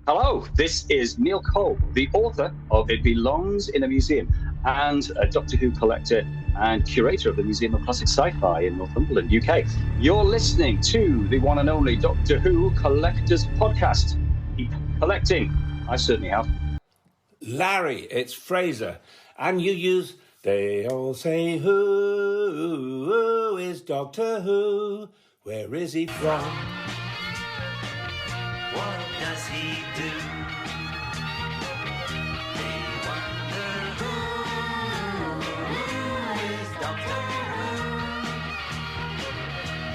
Hello, this is Neil Cole, the author of It Belongs in a Museum and a Doctor Who collector and curator of the Museum of Classic Sci-Fi in Northumberland, UK. You're listening to the one and only Doctor Who Collectors Podcast. Keep collecting. I certainly have. Larry, it's Fraser. And you use, they all say, who is Doctor Who? Where is he from? What does he do? They wonder who is Doctor Who?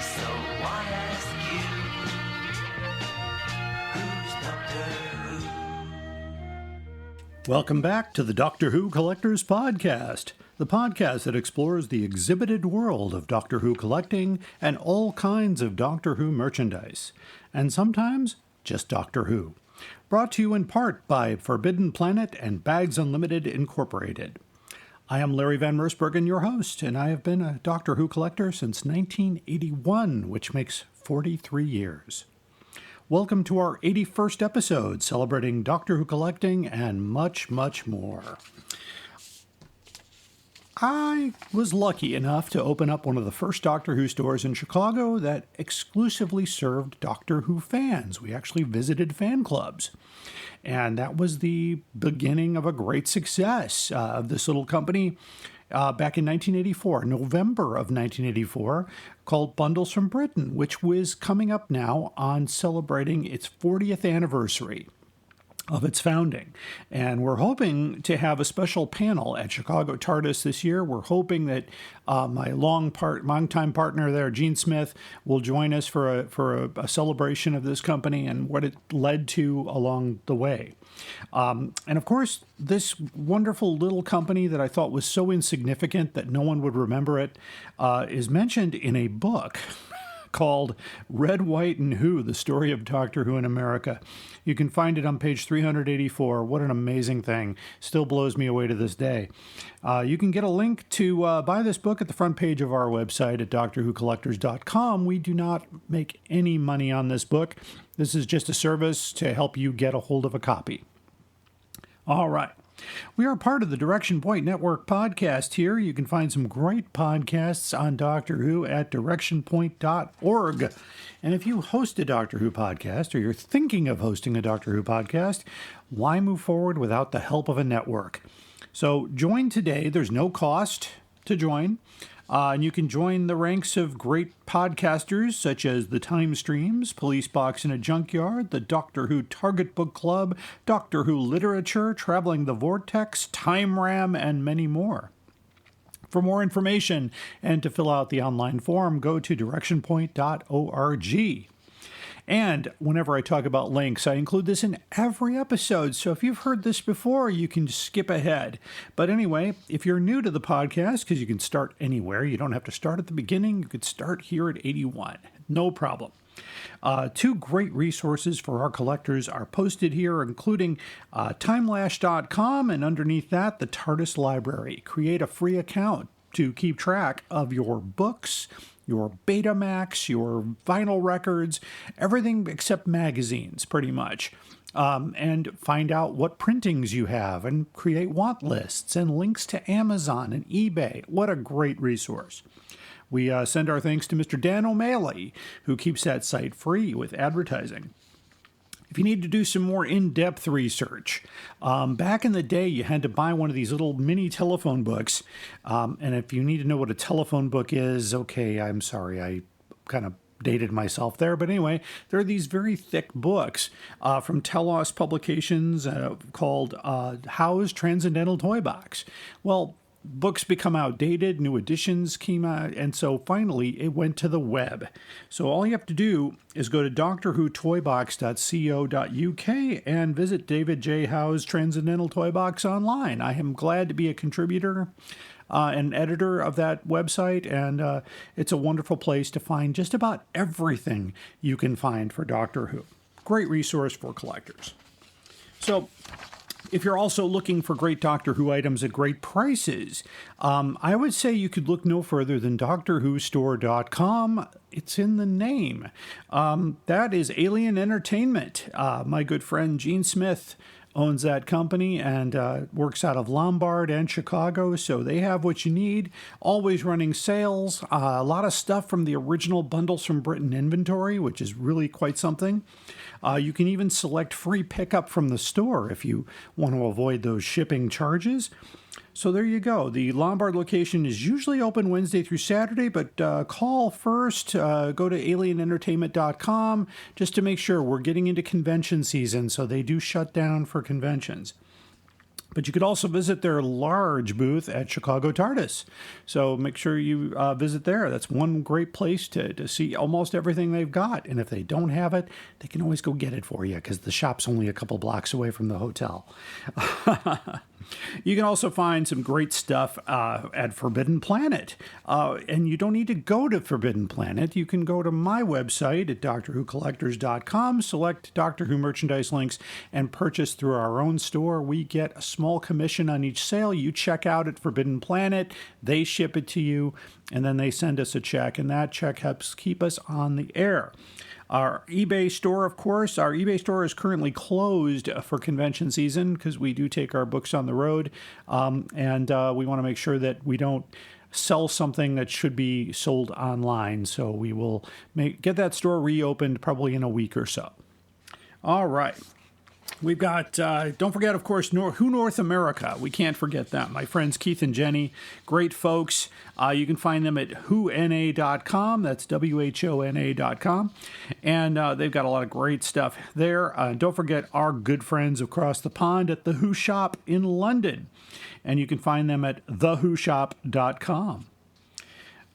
So I ask you, who's Doctor Who? Welcome back to the Doctor Who Collectors Podcast, the podcast that explores the exhibited world of Doctor Who collecting and all kinds of Doctor Who merchandise, and sometimes just Doctor Who. Brought to you in part by Forbidden Planet and Bags Unlimited Incorporated. I am Larry Van Mersbergen, your host, and I have been a Doctor Who collector since 1981, which makes 43 years. Welcome to our 81st episode, celebrating Doctor Who collecting and much, much more. I was lucky enough to open up one of the first Doctor Who stores in Chicago that exclusively served Doctor Who fans. We actually visited fan clubs. And that was the beginning of a great success of this little company back in 1984, November of 1984, called Bundles from Britain, which was coming up now on celebrating its 40th anniversary of its founding. And we're hoping to have a special panel at Chicago TARDIS this year. We're hoping that my longtime partner there, Gene Smith, will join us for a celebration of this company and what it led to along the way. And of course, this wonderful little company that I thought was so insignificant that no one would remember it is mentioned in a book called Red, White, and Who, The Story of Doctor Who in America. You can find it on page 384. What an amazing thing. Still blows me away to this day. You can get a link to buy this book at the front page of our website at DoctorWhoCollectors.com. We do not make any money on this book. This is just a service to help you get a hold of a copy. All right. We are part of the Direction Point Network podcast here. You can find some great podcasts on Doctor Who at directionpoint.org. And if you host a Doctor Who podcast, or you're thinking of hosting a Doctor Who podcast, why move forward without the help of a network? So join today. There's no cost to join. And you can join the ranks of great podcasters such as The Time Streams, Police Box in a Junkyard, the Doctor Who Target Book Club, Doctor Who Literature, Traveling the Vortex, Time Ram, and many more. For more information and to fill out the online form, go to directionpoint.org. And whenever I talk about links, I include this in every episode. So if you've heard this before, you can skip ahead. But anyway, if you're new to the podcast, because you can start anywhere, you don't have to start at the beginning. You could start here at 81. No problem. Two great resources for our collectors are posted here, including timelash.com, and underneath that, the TARDIS Library. Create a free account to keep track of your books, your Betamax, your vinyl records, everything except magazines, pretty much. And find out what printings you have and create want lists and links to Amazon and eBay. What a great resource. We send our thanks to Mr. Dan O'Malley, who keeps that site free with advertising. If you need to do some more in-depth research, back in the day, you had to buy one of these little mini telephone books. And if you need to know what a telephone book is, okay, I'm sorry, I kind of dated myself there. But anyway, there are these very thick books from Telos Publications called Howe's Transcendental Toy Box. Well, books become outdated, new editions came out, and so finally it went to the web. So all you have to do is go to doctorwhotoybox.co.uk and visit David J. Howe's Transcendental Toy Box online. I am glad to be a contributor and editor of that website, and it's a wonderful place to find just about everything you can find for Doctor Who. Great resource for collectors. So if you're also looking for great Doctor Who items at great prices, I would say you could look no further than DoctorWhoStore.com. It's in the name. That is Alien Entertainment. My good friend Gene Smith owns that company and works out of Lombard and Chicago, so they have what you need. Always running sales. A lot of stuff from the original Bundles from Britain inventory, which is really quite something. You can even select free pickup from the store if you want to avoid those shipping charges. So there you go. The Lombard location is usually open Wednesday through Saturday, but call first. Go to alienentertainment.com just to make sure. We're getting into convention season, so they do shut down for conventions. But you could also visit their large booth at Chicago TARDIS. So make sure you visit there. That's one great place to see almost everything they've got. And if they don't have it, they can always go get it for you because the shop's only a couple blocks away from the hotel. You can also find some great stuff at Forbidden Planet. And you don't need to go to Forbidden Planet. You can go to my website at DoctorWhoCollectors.com, select Doctor Who merchandise links, and purchase through our own store. We get a small commission on each sale. You check out at Forbidden Planet, they ship it to you, and then they send us a check, and that check helps keep us on the air. Our eBay store, of course, our eBay store is currently closed for convention season because we do take our books on the road, and we want to make sure that we don't sell something that should be sold online. So we will get that store reopened probably in a week or so. All right. We've got, don't forget, of course, Who North America. We can't forget them. My friends Keith and Jenny, great folks. You can find them at whona.com. That's WHONA.com. And they've got a lot of great stuff there. Don't forget our good friends across the pond at the Who Shop in London. And you can find them at thewhoshop.com.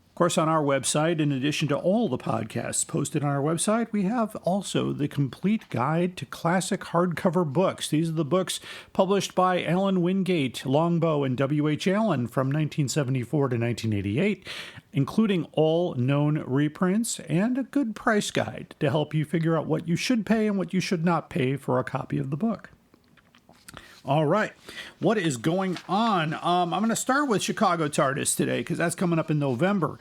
Of course, on our website, in addition to all the podcasts posted on our website, we have also the complete guide to classic hardcover books. These are the books published by Alan Wingate, Longbow, and W.H. Allen from 1974 to 1988, including all known reprints and a good price guide to help you figure out what you should pay and what you should not pay for a copy of the book. All right, what is going on? I'm going to start with Chicago TARDIS today because that's coming up in November,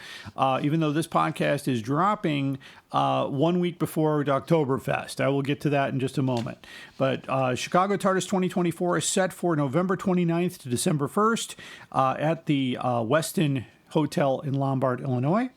even though this podcast is dropping 1 week before Oktoberfest. I will get to that in just a moment. But Chicago TARDIS 2024 is set for November 29th to December 1st at the Westin Hotel in Lombard, Illinois.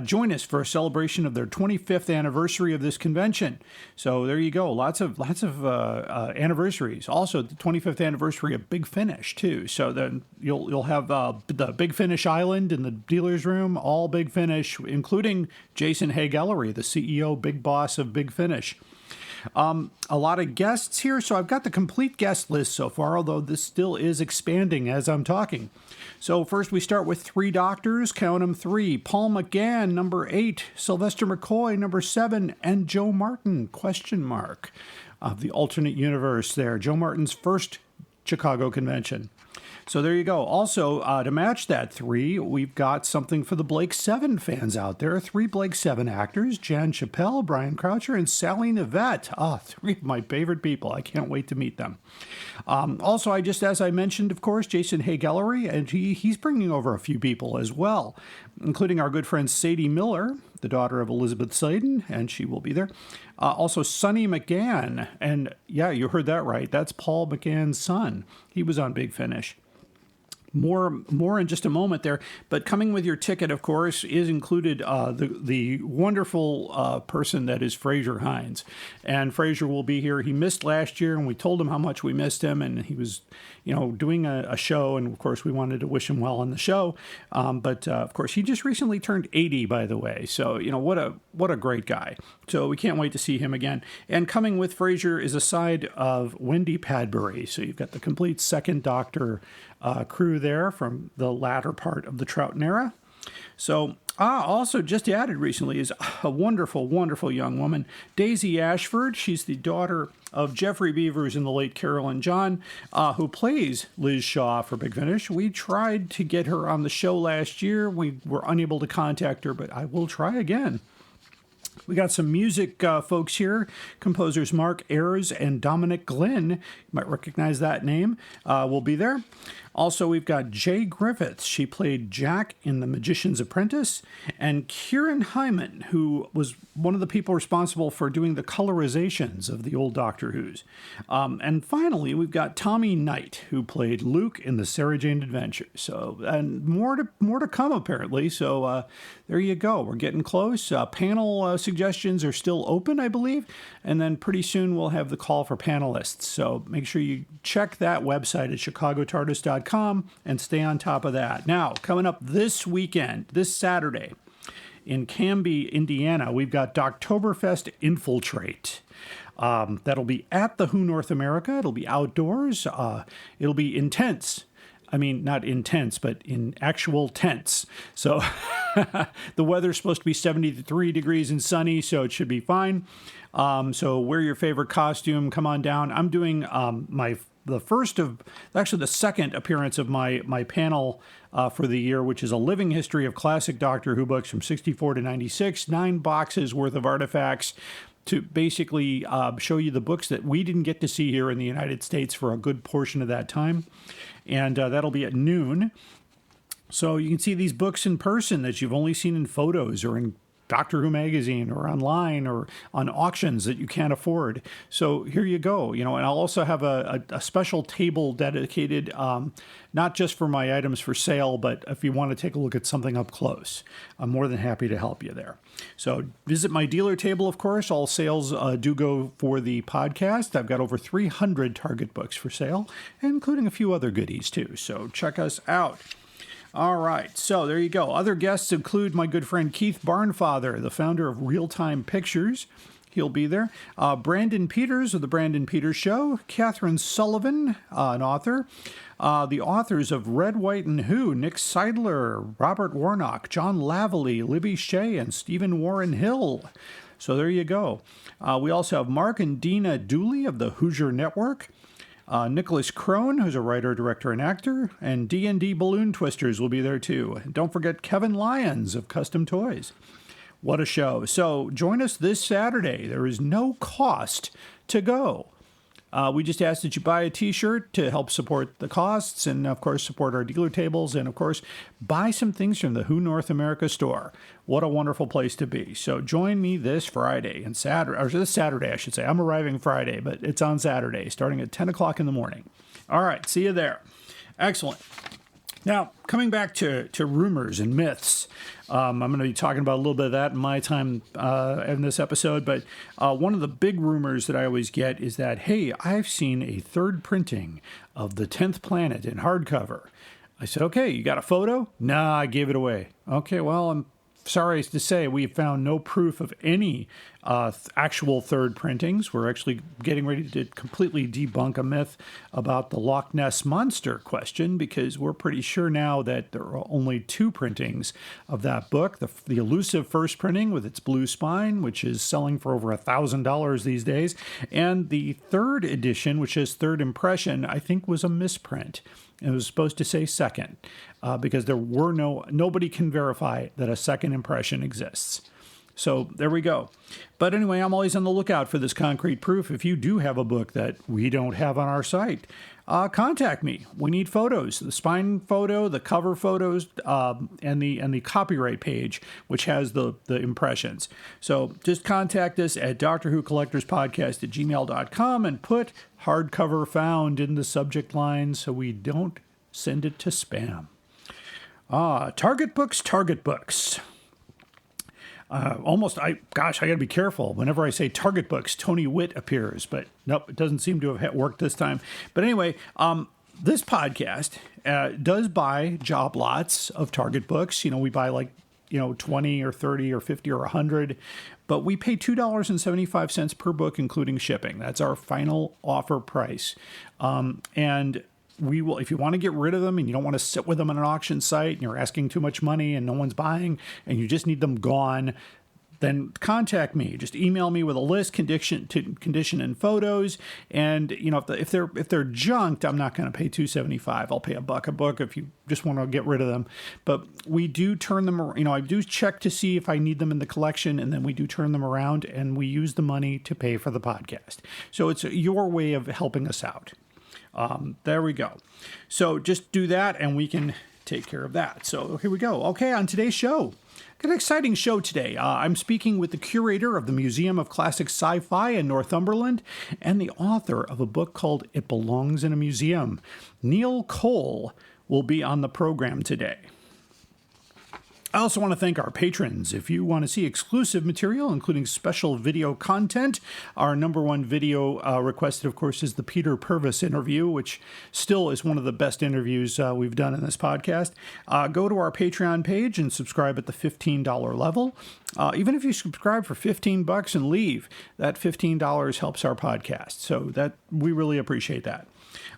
Join us for a celebration of their 25th anniversary of this convention. So there you go. Lots of anniversaries. Also, the 25th anniversary of Big Finish too. So then you'll have the Big Finish Island in the dealer's room, all Big Finish, including Jason Hay-Gallery, the CEO, big boss of Big Finish. A lot of guests here, so I've got the complete guest list so far, although this still is expanding as I'm talking. So first we start with 3 doctors, count them 3. Paul McGann, number 8, Sylvester McCoy, number 7, and Joe Martin, of the alternate universe there. Joe Martin's first Chicago convention. So there you go. Also, to match that 3, we've got something for the Blake 7 fans out there. 3 Blake 7 actors, Jan Chappell, Brian Croucher, and Sally Nivette. 3 of my favorite people. I can't wait to meet them. Also, as I mentioned, of course, Jason Hay-Gallery, and he's bringing over a few people as well, including our good friend Sadie Miller, the daughter of Elizabeth Sladen, and she will be there. Also, Sonny McGann, and yeah, you heard that right. That's Paul McGann's son. He was on Big Finish. More in just a moment there, but coming with your ticket, of course, is included the wonderful person that is Fraser Hines, and Fraser will be here. He missed last year, and we told him how much we missed him, and he was, doing a show, and of course we wanted to wish him well on the show, but of course he just recently turned 80, by the way. So what a great guy. So we can't wait to see him again. And coming with Fraser is a side of Wendy Padbury. So you've got the complete second Doctor crew there from the latter part of the Troughton era. So, also just added recently is a wonderful, wonderful young woman, Daisy Ashford. She's the daughter of Jeffrey Beavers and the late Carolyn John, who plays Liz Shaw for Big Finish. We tried to get her on the show last year. We were unable to contact her, but I will try again. We got some music folks here. Composers Mark Ayers and Dominic Glenn, you might recognize that name, will be there. Also, we've got Jay Griffiths. She played Jack in The Magician's Apprentice. And Kieran Hyman, who was one of the people responsible for doing the colorizations of the old Doctor Who's. And finally, we've got Tommy Knight, who played Luke in The Sarah Jane Adventures. So, and more to come, apparently. So there you go. We're getting close. Panel suggestions are still open, I believe. And then pretty soon we'll have the call for panelists. So make sure you check that website at chicagotardis.com and stay on top of that. Now, coming up this weekend, this Saturday, in Canby, Indiana, we've got Doctoberfest Infiltrate. That'll be at the Who North America. It'll be outdoors. It'll be intense. I mean, not intense, but in actual tents. So the weather's supposed to be 73 degrees and sunny, so it should be fine. So wear your favorite costume. Come on down. I'm doing the second appearance of my panel for the year, which is a living history of classic Doctor Who books from 64 to 96, 9 boxes worth of artifacts to basically show you the books that we didn't get to see here in the United States for a good portion of that time. And that'll be at noon. So you can see these books in person that you've only seen in photos or in Doctor Who magazine or online or on auctions that you can't afford. So here you go, and I'll also have a special table dedicated not just for my items for sale, but if you want to take a look at something up close, I'm more than happy to help you there. So visit my dealer table, of course. All sales do go for the podcast. I've got over 300 Target books for sale, including a few other goodies too. So check us out. All right, so there you go. Other guests include my good friend Keith Barnfather, the founder of Real Time Pictures. He'll be there. Brandon Peters of The Brandon Peters Show. Catherine Sullivan, an author. The authors of Red, White, and Who, Nick Seidler, Robert Warnock, John Lavallee, Libby Shea, and Stephen Warren Hill. So there you go. We also have Mark and Dina Dooley of the Hoosier Network. Nicholas Crone, who's a writer, director, and actor, and D&D Balloon Twisters will be there too. And don't forget Kevin Lyons of Custom Toys. What a show. So join us this Saturday. There is no cost to go. We just ask that you buy a t-shirt to help support the costs and, of course, support our dealer tables and, of course, buy some things from the Who North America store. What a wonderful place to be. So join me this Friday and Saturday, or this Saturday, I should say. I'm arriving Friday, but it's on Saturday, starting at 10 o'clock in the morning. All right, see you there. Excellent. Now, coming back to rumors and myths, I'm going to be talking about a little bit of that in my time in this episode, but one of the big rumors that I always get is that, hey, I've seen a third printing of The 10th Planet in hardcover. I said, okay, you got a photo? Nah, I gave it away. Okay, well, I'm sorry to say we found no proof of any actual third printings. We're actually getting ready to completely debunk a myth about the Loch Ness Monster question because we're pretty sure now that there are only 2 printings of that book. The elusive first printing with its blue spine, which is selling for over $1,000 these days, and the third edition, which is third impression, I think was a misprint. It was supposed to say second because there were nobody can verify that a second impression exists. So there we go. But anyway, I'm always on the lookout for this concrete proof. If you do have a book that we don't have on our site, contact me. We need photos, the spine photo, the cover photos, and the copyright page, which has the impressions. So just contact us at DoctorWhoCollectorsPodcast@gmail.com and put hardcover found in the subject line so we don't send it to spam. Target books. I gotta be careful. Whenever I say Target books, Tony Witt appears, but nope, it doesn't seem to have worked this time. But anyway, this podcast does buy job lots of Target books. We buy 20 or 30 or 50 or 100, but we pay $2.75 per book, including shipping. That's our final offer price. And we will, if you want to get rid of them and you don't want to sit with them on an auction site and you're asking too much money and no one's buying and you just need them gone, then contact me. Just email me with a list, condition and photos. And if they're junked, I'm not going to pay $2.75. I'll pay $1 a book if you just want to get rid of them. But we do turn them. I do check to see if I need them in the collection, and then we do turn them around, and we use the money to pay for the podcast. So it's your way of helping us out. There we go. So just do that, and we can take care of that. So here we go. Okay, on today's show. Got an exciting show today. I'm speaking with the curator of the Museum of Classic Sci-Fi in Northumberland and the author of a book called It Belongs in a Museum. Neil Cole will be on the program today. I also want to thank our patrons. If you want to see exclusive material, including special video content, our number one video requested, of course, is the Peter Purvis interview, which still is one of the best interviews we've done in this podcast. Go to our Patreon page and subscribe at the $15 level. Even if you subscribe for $15 and leave, that $15 helps our podcast. So that we really appreciate that.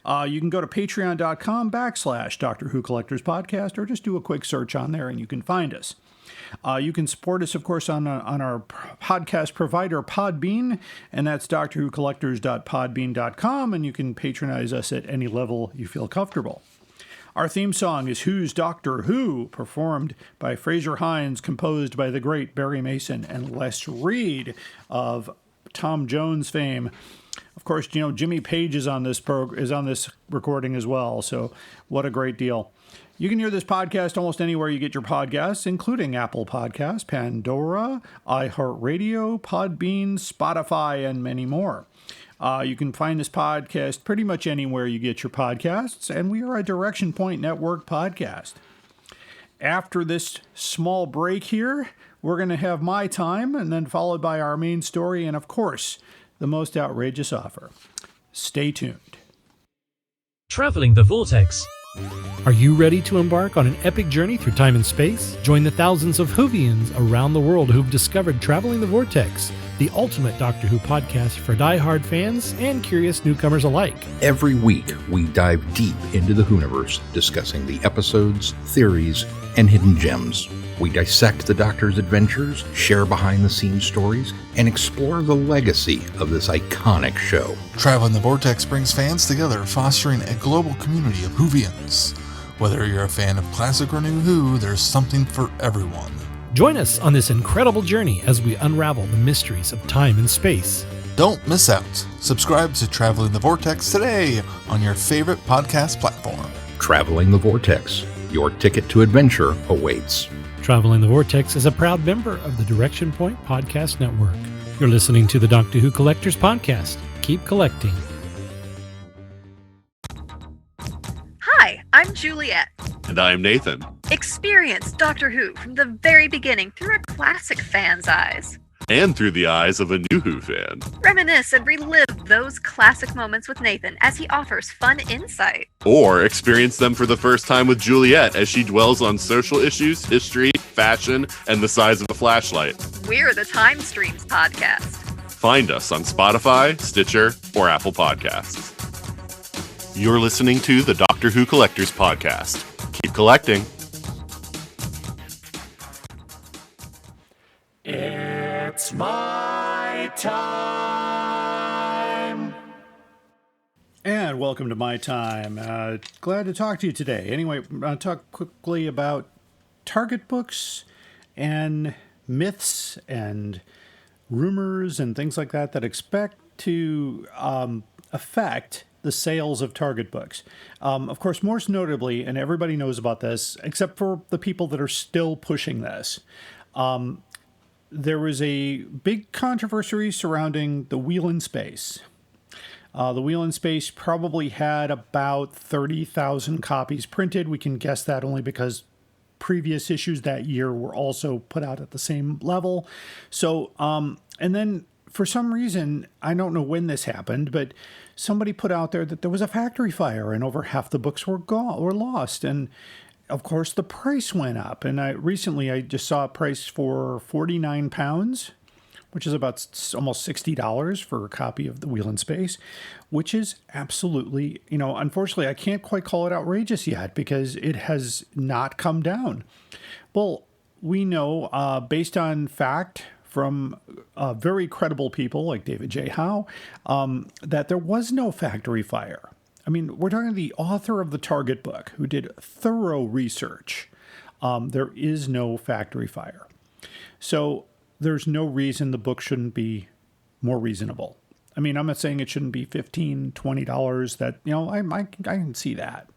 You can go to patreon.com/Doctor Who Collectors Podcast, or just do a quick search on there and you can find us. You can support us, of course, on our podcast provider, Podbean, and that's drwhocollectors.podbean.com, and you can patronize us at any level you feel comfortable. Our theme song is Who's Doctor Who, performed by Fraser Hines, composed by the great Barry Mason and Les Reed of Tom Jones fame. Of course, Jimmy Page is on this recording as well, so what a great deal. You can hear this podcast almost anywhere you get your podcasts, including Apple Podcasts, Pandora, iHeartRadio, Podbean, Spotify, and many more. You can find this podcast pretty much anywhere you get your podcasts, and we are a Direction Point Network podcast. After this small break here, we're going to have My Time, and then followed by our main story, and of course, the most outrageous offer. Stay tuned. Traveling the Vortex. Are you ready to embark on an epic journey through time and space? Join the thousands of Whovians around the world who've discovered Traveling the Vortex, the ultimate Doctor Who podcast for die-hard fans and curious newcomers alike. Every week, we dive deep into the Whoniverse, discussing the episodes, theories, and hidden gems. We dissect the Doctor's adventures, share behind-the-scenes stories, and explore the legacy of this iconic show. Traveling the Vortex brings fans together, fostering a global community of Whovians. Whether you're a fan of classic or new Who, there's something for everyone. Join us on this incredible journey as we unravel the mysteries of time and space. Don't miss out. Subscribe to Traveling the Vortex today on your favorite podcast platform. Traveling the Vortex. Your ticket to adventure awaits. Traveling the Vortex is a proud member of the Direction Point Podcast Network. You're listening to the Doctor Who Collectors Podcast. Keep collecting. Hi, I'm Juliet. And I'm Nathan. Experience Doctor Who from the very beginning through a classic fan's eyes. And through the eyes of a new Who fan. Reminisce and relive those classic moments with Nathan as he offers fun insight. Or experience them for the first time with Juliet as she dwells on social issues, history, fashion, and the size of a flashlight. We're the Time Streams podcast. Find us on Spotify, Stitcher, or Apple Podcasts. You're listening to the Doctor Who Collectors Podcast. Keep collecting. It's my time. And welcome to My Time. Glad to talk to you today. Anyway, I'm going to talk quickly about Target books and myths and rumors and things like that that expect to affect the sales of Target books. Of course, most notably, and everybody knows about this, except for the people that are still pushing this, there was a big controversy surrounding the Wheel in Space. The Wheel in Space probably had about 30,000 copies printed. We can guess that only because previous issues that year were also put out at the same level. So, and then for some reason, I don't know when this happened, but somebody put out there that there was a factory fire and over half the books were lost. And of course, the price went up. And I just saw a price for £49, which is about almost $60 for a copy of The Wheel in Space, which is absolutely, unfortunately, I can't quite call it outrageous yet because it has not come down. Well, we know, based on fact from very credible people like David J. Howe that there was no factory fire. I mean, we're talking the author of the Target book who did thorough research. There is no factory fire. So there's no reason the book shouldn't be more reasonable. I mean, I'm not saying it shouldn't be $15, $20. That, I can see that.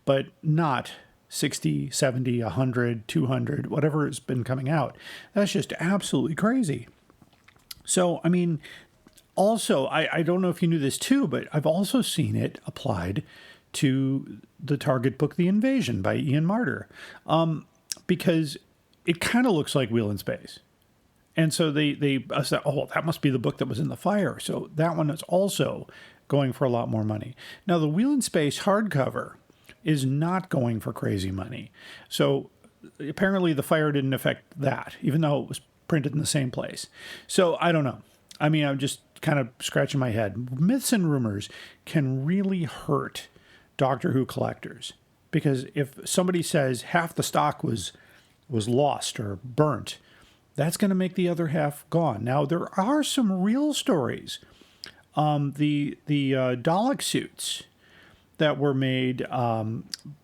But not 60, 70, 100, 200, whatever has been coming out. That's just absolutely crazy. So, I mean, also, I don't know if you knew this too, but I've also seen it applied to the Target book, The Invasion by Ian Marter, because it kind of looks like Wheel in Space. And so they said, oh, that must be the book that was in the fire. So that one is also going for a lot more money. Now, the Wheel in Space hardcover is not going for crazy money. So apparently the fire didn't affect that, even though it was printed in the same place. So I don't know. I mean, I'm just kind of scratching my head. Myths and rumors can really hurt Doctor Who collectors, because if somebody says half the stock was lost or burnt, that's going to make the other half gone. Now, there are some real stories. The Dalek suits that were made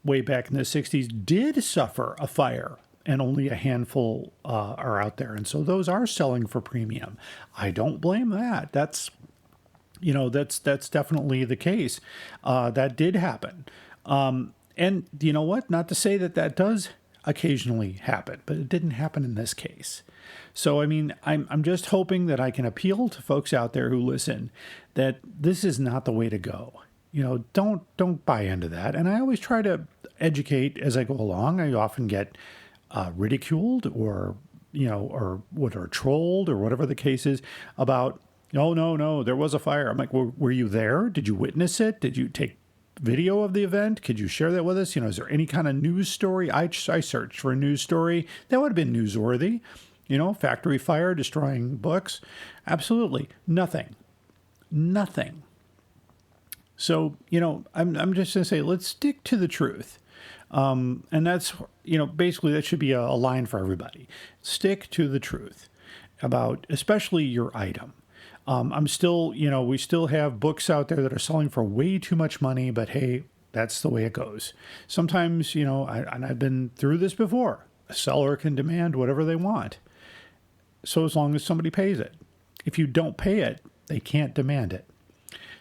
way back in the 60s did suffer a fire, and only a handful are out there. And so those are selling for premium. I don't blame that. That's definitely the case. That did happen. And you know what? Not to say that does occasionally happen, but it didn't happen in this case. So, I mean, I'm just hoping that I can appeal to folks out there who listen that this is not the way to go. Don't buy into that. And I always try to educate as I go along. I often get ridiculed or trolled or whatever the case is about, no, there was a fire. I'm like, well, were you there? Did you witness it? Did you take video of the event? Could you share that with us? Is there any kind of news story? I searched for a news story that would have been newsworthy. Factory fire destroying books. Absolutely nothing. So, I'm just going to say, let's stick to the truth. And that's, basically that should be a line for everybody. Stick to the truth about especially your item. I'm still, we still have books out there that are selling for way too much money, but hey, that's the way it goes. Sometimes, and I've been through this before, a seller can demand whatever they want. So as long as somebody pays it. If you don't pay it, they can't demand it.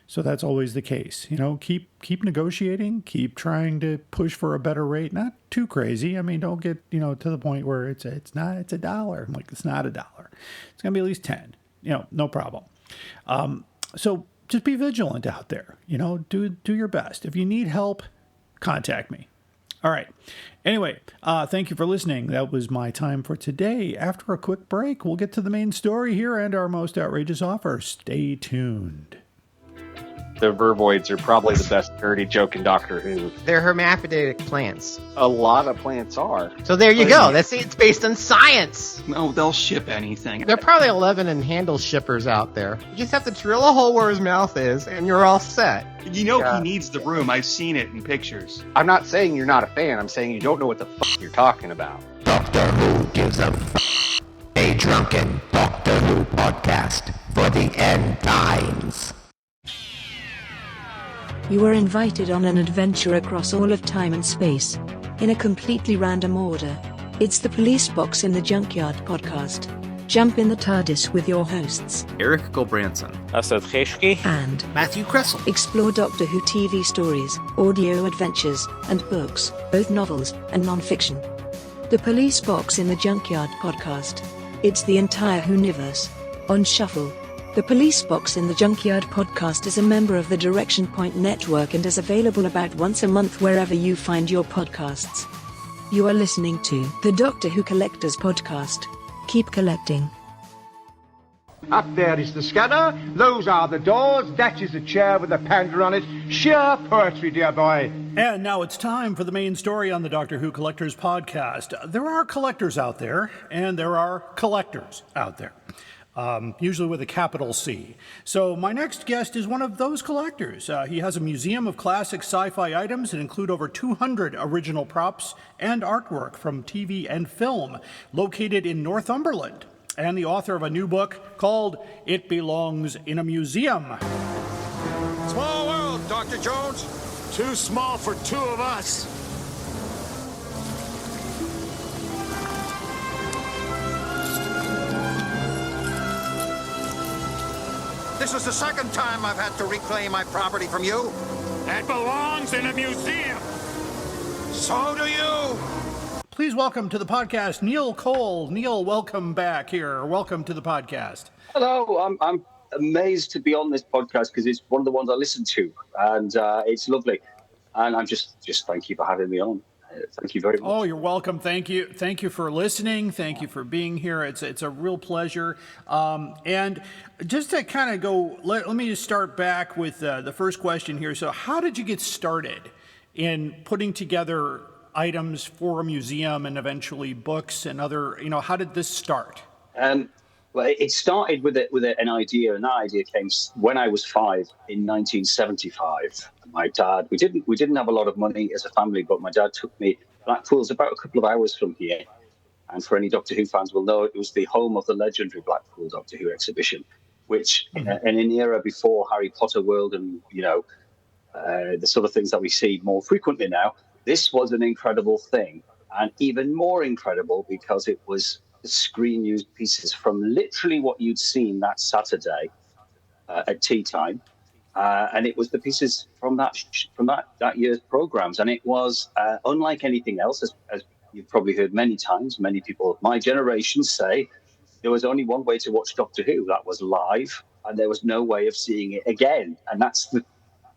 So that's always the case. Keep negotiating, keep trying to push for a better rate. Not too crazy. I mean, don't get, to the point where it's $1. I'm like, it's not $1. It's going to be at least 10. No problem. So just be vigilant out there. Do your best. If you need help, contact me. All right. Anyway, thank you for listening. That was my time for today. After a quick break, we'll get to the main story here and our most outrageous offer. Stay tuned. The Vervoids are probably the best dirty joke in Doctor Who. They're hermaphroditic plants. A lot of plants are. So there you go. It's based on science. No, they'll ship anything. There are probably 11 and handle shippers out there. You just have to drill a hole where his mouth is, and you're all set. He needs the room. I've seen it in pictures. I'm not saying you're not a fan. I'm saying you don't know what the fuck you're talking about. Doctor Who gives a drunken Doctor Who podcast for the end times. You are invited on an adventure across all of time and space, in a completely random order. It's the Police Box in the Junkyard podcast. Jump in the TARDIS with your hosts, Eric Gulbranson, Asad Kheshki, and Matthew Kressel. Explore Doctor Who TV stories, audio adventures, and books, both novels and non-fiction. The Police Box in the Junkyard podcast. It's the entire Whoniverse on shuffle. The Police Box in the Junkyard podcast is a member of the Direction Point Network and is available about once a month wherever you find your podcasts. You are listening to the Doctor Who Collectors podcast. Keep collecting. Up there is the scanner, those are the doors, that is a chair with a panda on it. Sheer poetry, dear boy. And now it's time for the main story on the Doctor Who Collectors podcast. There are collectors out there, and there are collectors out there. Usually with a capital C. So my next guest is one of those collectors. He has a museum of classic sci-fi items that include over 200 original props and artwork from TV and film located in Northumberland. and the author of a new book called It Belongs in a Museum. Small world, Dr. Jones. Too small for two of us. This is the second time I've had to reclaim my property from you. It belongs in a museum. So do you. Please welcome to the podcast Neil Cole. Neil, welcome back here. Welcome to the podcast. Hello, I'm amazed to be on this podcast because it's one of the ones I listen to, and it's lovely. And I'm just thank you for having me on. Thank you very much. Oh, you're welcome. Thank you. Thank you for listening. Thank you for being here. It's a real pleasure. And just to kind of go, let me just start back with the first question here. So how did you get started in putting together items for a museum and eventually books and other, how did this start? Well, it started with an idea, and that idea came when I was 5 in 1975. My dad, we didn't have a lot of money as a family, but my dad took me. Blackpool's about a couple of hours from here, and for any Doctor Who fans will know, it was the home of the legendary Blackpool Doctor Who exhibition, which in an era before Harry Potter world and the sort of things that we see more frequently now. This was an incredible thing, and even more incredible because it was screen-used pieces from literally what you'd seen that Saturday at tea time, and it was the pieces from that year's programs, and it was unlike anything else, as you've probably heard many times. Many people of my generation say there was only one way to watch Doctor Who, that was live, and there was no way of seeing it again, and that's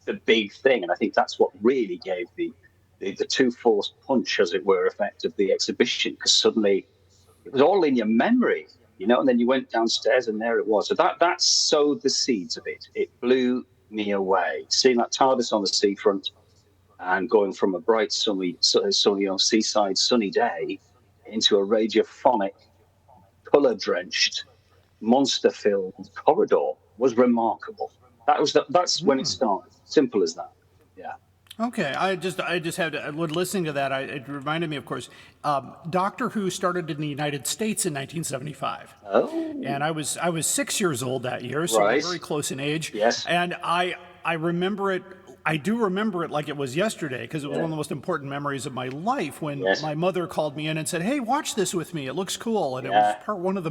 the big thing, and I think that's what really gave the two-force punch, as it were, effect of the exhibition, because suddenly it was all in your memory, and then you went downstairs and there it was. So that sowed the seeds of it. It blew me away. Seeing that TARDIS on the seafront and going from a bright, sunny seaside sunny day into a radiophonic, colour-drenched, monster-filled corridor was remarkable. That's when it started. Simple as that. Yeah. Okay, I just had to, when listening to that, it reminded me, of course, Doctor Who started in the United States in 1975. Oh. And I was 6 years old that year, so Right. very close in age. Yes. And I remember it. I do remember it like it was yesterday because it was one of the most important memories of my life when my mother called me in and said, "Hey, watch this with me. It looks cool." And it was part one of the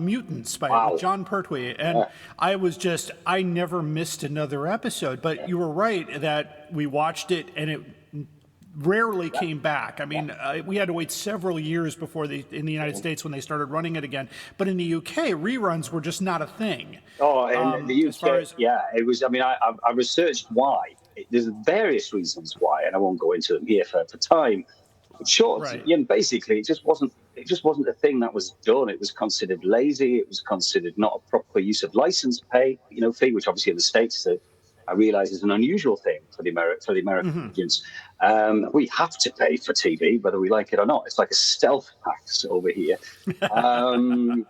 Mutants by John Pertwee. And I never missed another episode. But you were right that we watched it and it rarely came back. I mean, we had to wait several years before in the United States when they started running it again. But in the UK, reruns were just not a thing. Oh, in the UK, it was. I mean, I researched why. There's various reasons why, and I won't go into them here for time. But basically, it just wasn't a thing that was done. It was considered lazy. It was considered not a proper use of license fee, which obviously in the States I realise is an unusual thing for the American audience. We have to pay for TV, whether we like it or not. It's like a stealth tax over here. And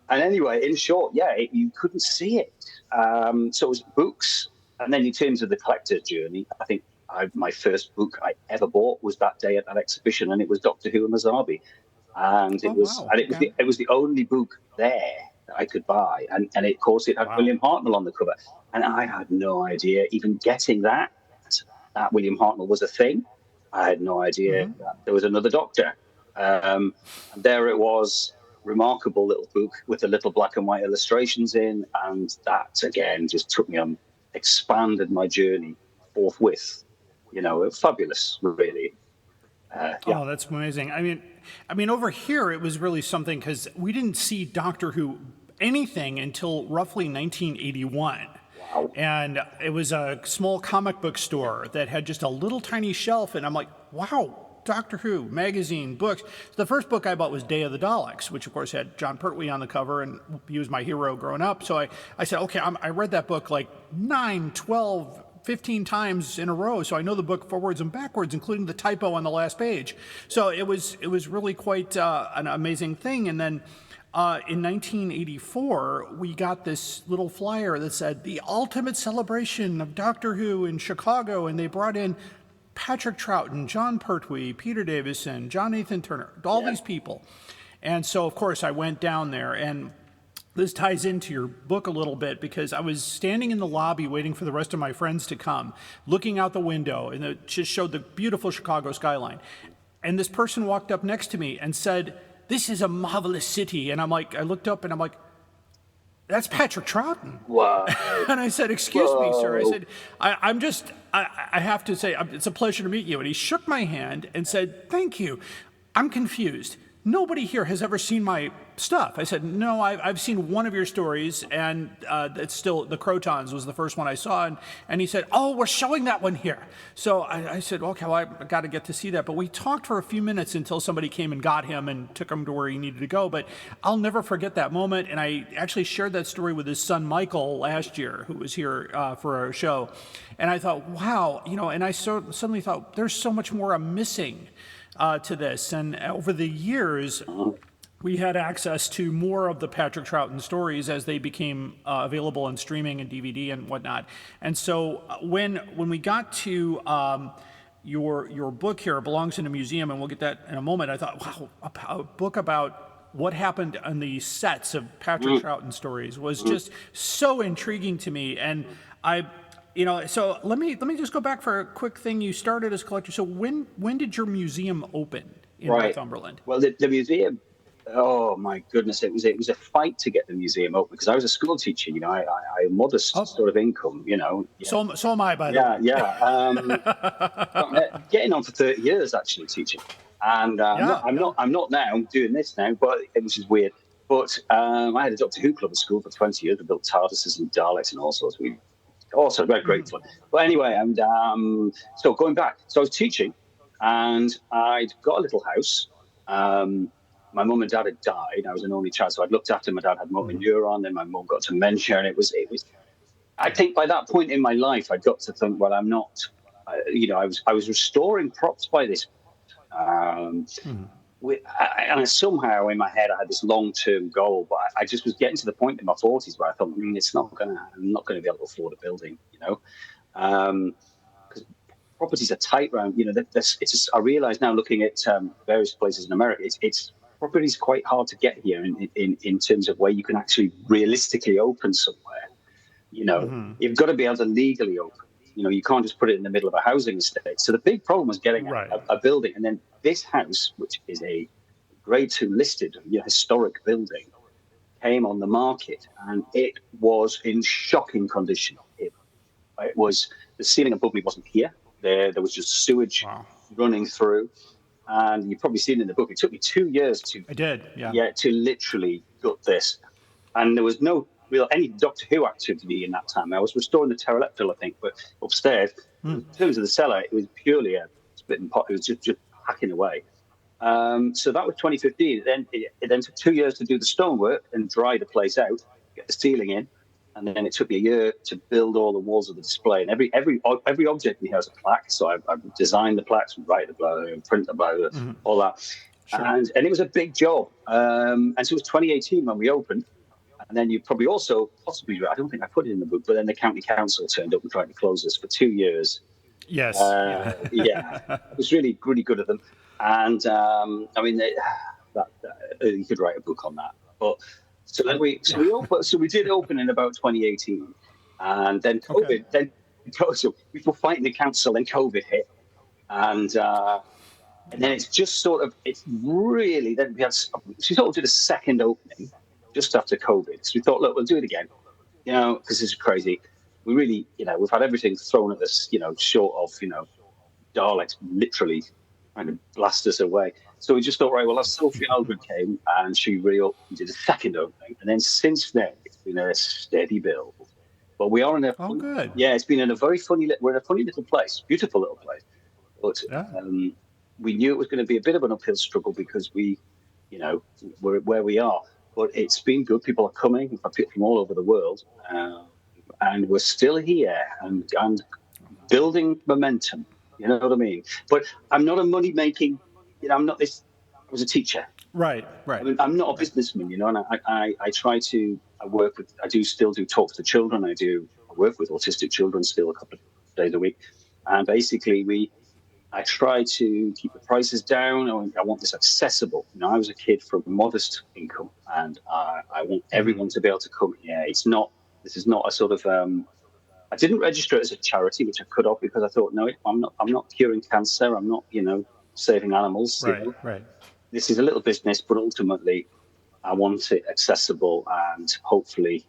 anyway, in short, you couldn't see it. So it was books. And then in terms of the collector's journey, I think my first book I ever bought was that day at that exhibition, and it was Doctor Who and the Zarbi. And it was the only book there that I could buy. And of course, it had William Hartnell on the cover. And I had no idea, even getting that William Hartnell was a thing. I had no idea that there was another Doctor. And there it was, remarkable little book with the little black and white illustrations in. And that, again, just took me on, expanded my journey forthwith. Fabulous, really. Oh, that's amazing. I mean, over here, it was really something because we didn't see Doctor Who anything until roughly 1981. Wow. And it was a small comic book store that had just a little tiny shelf. And I'm like, wow, Doctor Who, magazine, books. So the first book I bought was Day of the Daleks, which of course had John Pertwee on the cover, and he was my hero growing up. So I said, okay, I read that book like 9, 12, 15 times in a row, so I know the book forwards and backwards, including the typo on the last page. So it was really quite an amazing thing. And then in 1984, we got this little flyer that said, "The ultimate celebration of Doctor Who in Chicago," and they brought in Patrick Troughton, John Pertwee, Peter Davison, John Nathan Turner, all these people. And so, of course, I went down there, and this ties into your book a little bit because I was standing in the lobby waiting for the rest of my friends to come, looking out the window, and it just showed the beautiful Chicago skyline. And this person walked up next to me and said, "This is a marvelous city." And I looked up and I'm like, "That's Patrick Troughton." Wow. And I said, "Excuse me, sir." I said, I have to say, it's a pleasure to meet you. And he shook my hand and said, "Thank you. I'm confused. Nobody here has ever seen my stuff." I said, "No, I've seen one of your stories, and it's still, the Crotons was the first one I saw." And he said, "Oh, we're showing that one here." So I said, "Okay, well, I got to get to see that." But we talked for a few minutes until somebody came and got him and took him to where he needed to go. But I'll never forget that moment. And I actually shared that story with his son, Michael, last year, who was here for a show. And I thought, wow, and I suddenly thought, there's so much more I'm missing to this. And over the years, we had access to more of the Patrick Troughton stories as they became available on streaming and DVD and whatnot. And so when we got to your book here, It Belongs in a Museum, and we'll get that in a moment, I thought, wow, a book about what happened on the sets of Patrick Troughton stories was just so intriguing to me. And so let me just go back for a quick thing. You started as a collector. So when did your museum open in Northumberland? Well, the museum, oh my goodness, it was a fight to get the museum open because I was a school teacher. I had modest sort of income. So am I, by the way. Yeah. Getting on for 30 years actually teaching, and I'm not now doing this now, but which is weird. But I had a Doctor Who club at school for 20 years. We built TARDISes and Daleks and all sorts. Also very great fun. But anyway, and so going back, so I was teaching, and I'd got a little house. My mum and dad had died. I was an only child, so I'd looked after my dad had motor neuron, then my mum got dementia, and it was. I think by that point in my life, I got to think, well, I'm not. I was restoring props by this. And somehow in my head I had this long-term goal, but I just was getting to the point in my 40s where I thought, I'm not going to be able to afford a building, because properties are tight around. I realize now, looking at various places in America, it's properties quite hard to get here in terms of where you can actually realistically open somewhere. You've got to be able to legally open. You can't just put it in the middle of a housing estate. So the big problem was getting a building. And then this house, which is a Grade 2 listed historic building, came on the market, and it was in shocking condition. It was, the ceiling above me wasn't here. There was just sewage running through. And you've probably seen in the book, it took me 2 years to literally gut this. And there was no any Doctor Who activity in that time. I was restoring the pterodactyl, I think, but upstairs, in terms of the cellar, it was purely a splitting pot. It was just hacking away. So that was 2015. It then took 2 years to do the stonework and dry the place out, get the ceiling in, and then it took me a year to build all the walls of the display. And every object in here has a plaque, so I designed the plaques, write the blow, print the blow, all that. Sure. And it was a big job. And so it was 2018 when we opened. And then you probably also, possibly, I don't think I put it in the book, but then the county council turned up and tried to close us for 2 years. Yes. It was really, really good of them. And you could write a book on that. But so then we did open in about 2018, and then COVID. So we were fighting the council, then COVID hit, and then it's just sort of we sort of did a second opening just after COVID. So we thought, look, we'll do it again, because this is crazy. We really, we've had everything thrown at us, short of, Daleks literally trying to blast us away. So we just thought, right, well, as Sophie Aldred came and she did a second opening. And then since then, it's been a steady build. But we are in a... Oh, good. Yeah, it's been in a very funny... We're in a funny little place, beautiful little place. But we knew it was going to be a bit of an uphill struggle because we're where we are. But it's been good. People are coming, people from all over the world. And we're still here and building momentum. You know what I mean? But I'm not a money-making... I'm not this... I was a teacher. Right. I mean, I'm not a businessman, and I try to... I do still do talks to children. I work with autistic children still a couple of days a week. And basically, I try to keep the prices down. I want this accessible. You know, I was a kid from modest income, and I want everyone to be able to come here. This is not a sort of. I didn't register it as a charity, which I could have, because I thought, no, I'm not curing cancer. I'm not, saving animals. Right. This is a little business, but ultimately, I want it accessible, and hopefully,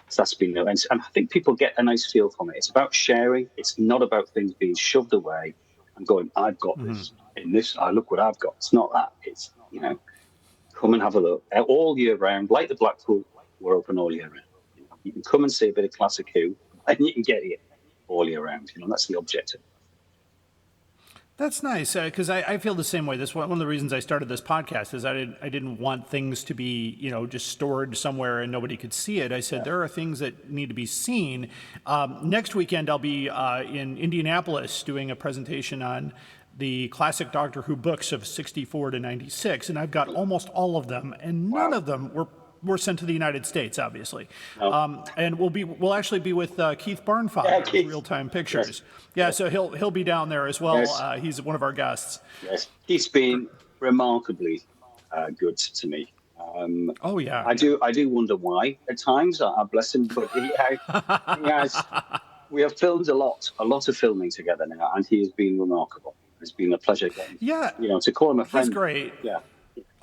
that's been and I think people get a nice feel from it. It's about sharing. It's not about things being shoved away and going, I've got this in this. Look what I've got. It's not that. It's, come and have a look all year round. Like the Blackpool, we're open all year round. You can come and see a bit of Classic Who, and you can get it all year round. That's the objective. That's nice, because I feel the same way. This one of the reasons I started this podcast is I didn't want things to be just stored somewhere and nobody could see it. I said there are things that need to be seen. Next weekend I'll be in Indianapolis doing a presentation on the classic Doctor Who books of 64 to 96, and I've got almost all of them, and none of them were sent to the United States, obviously. And we'll actually be with Keith Barnfather of Real Time Pictures. Yes. Yeah, so he'll be down there as well. Yes. He's one of our guests. Yes, he's been remarkably good to me. Oh yeah, I do wonder why at times. I bless him, but he has. We have filmed a lot of filming together now, and he has been remarkable. It's been a pleasure getting. Yeah, to call him a friend. He's great. Yeah.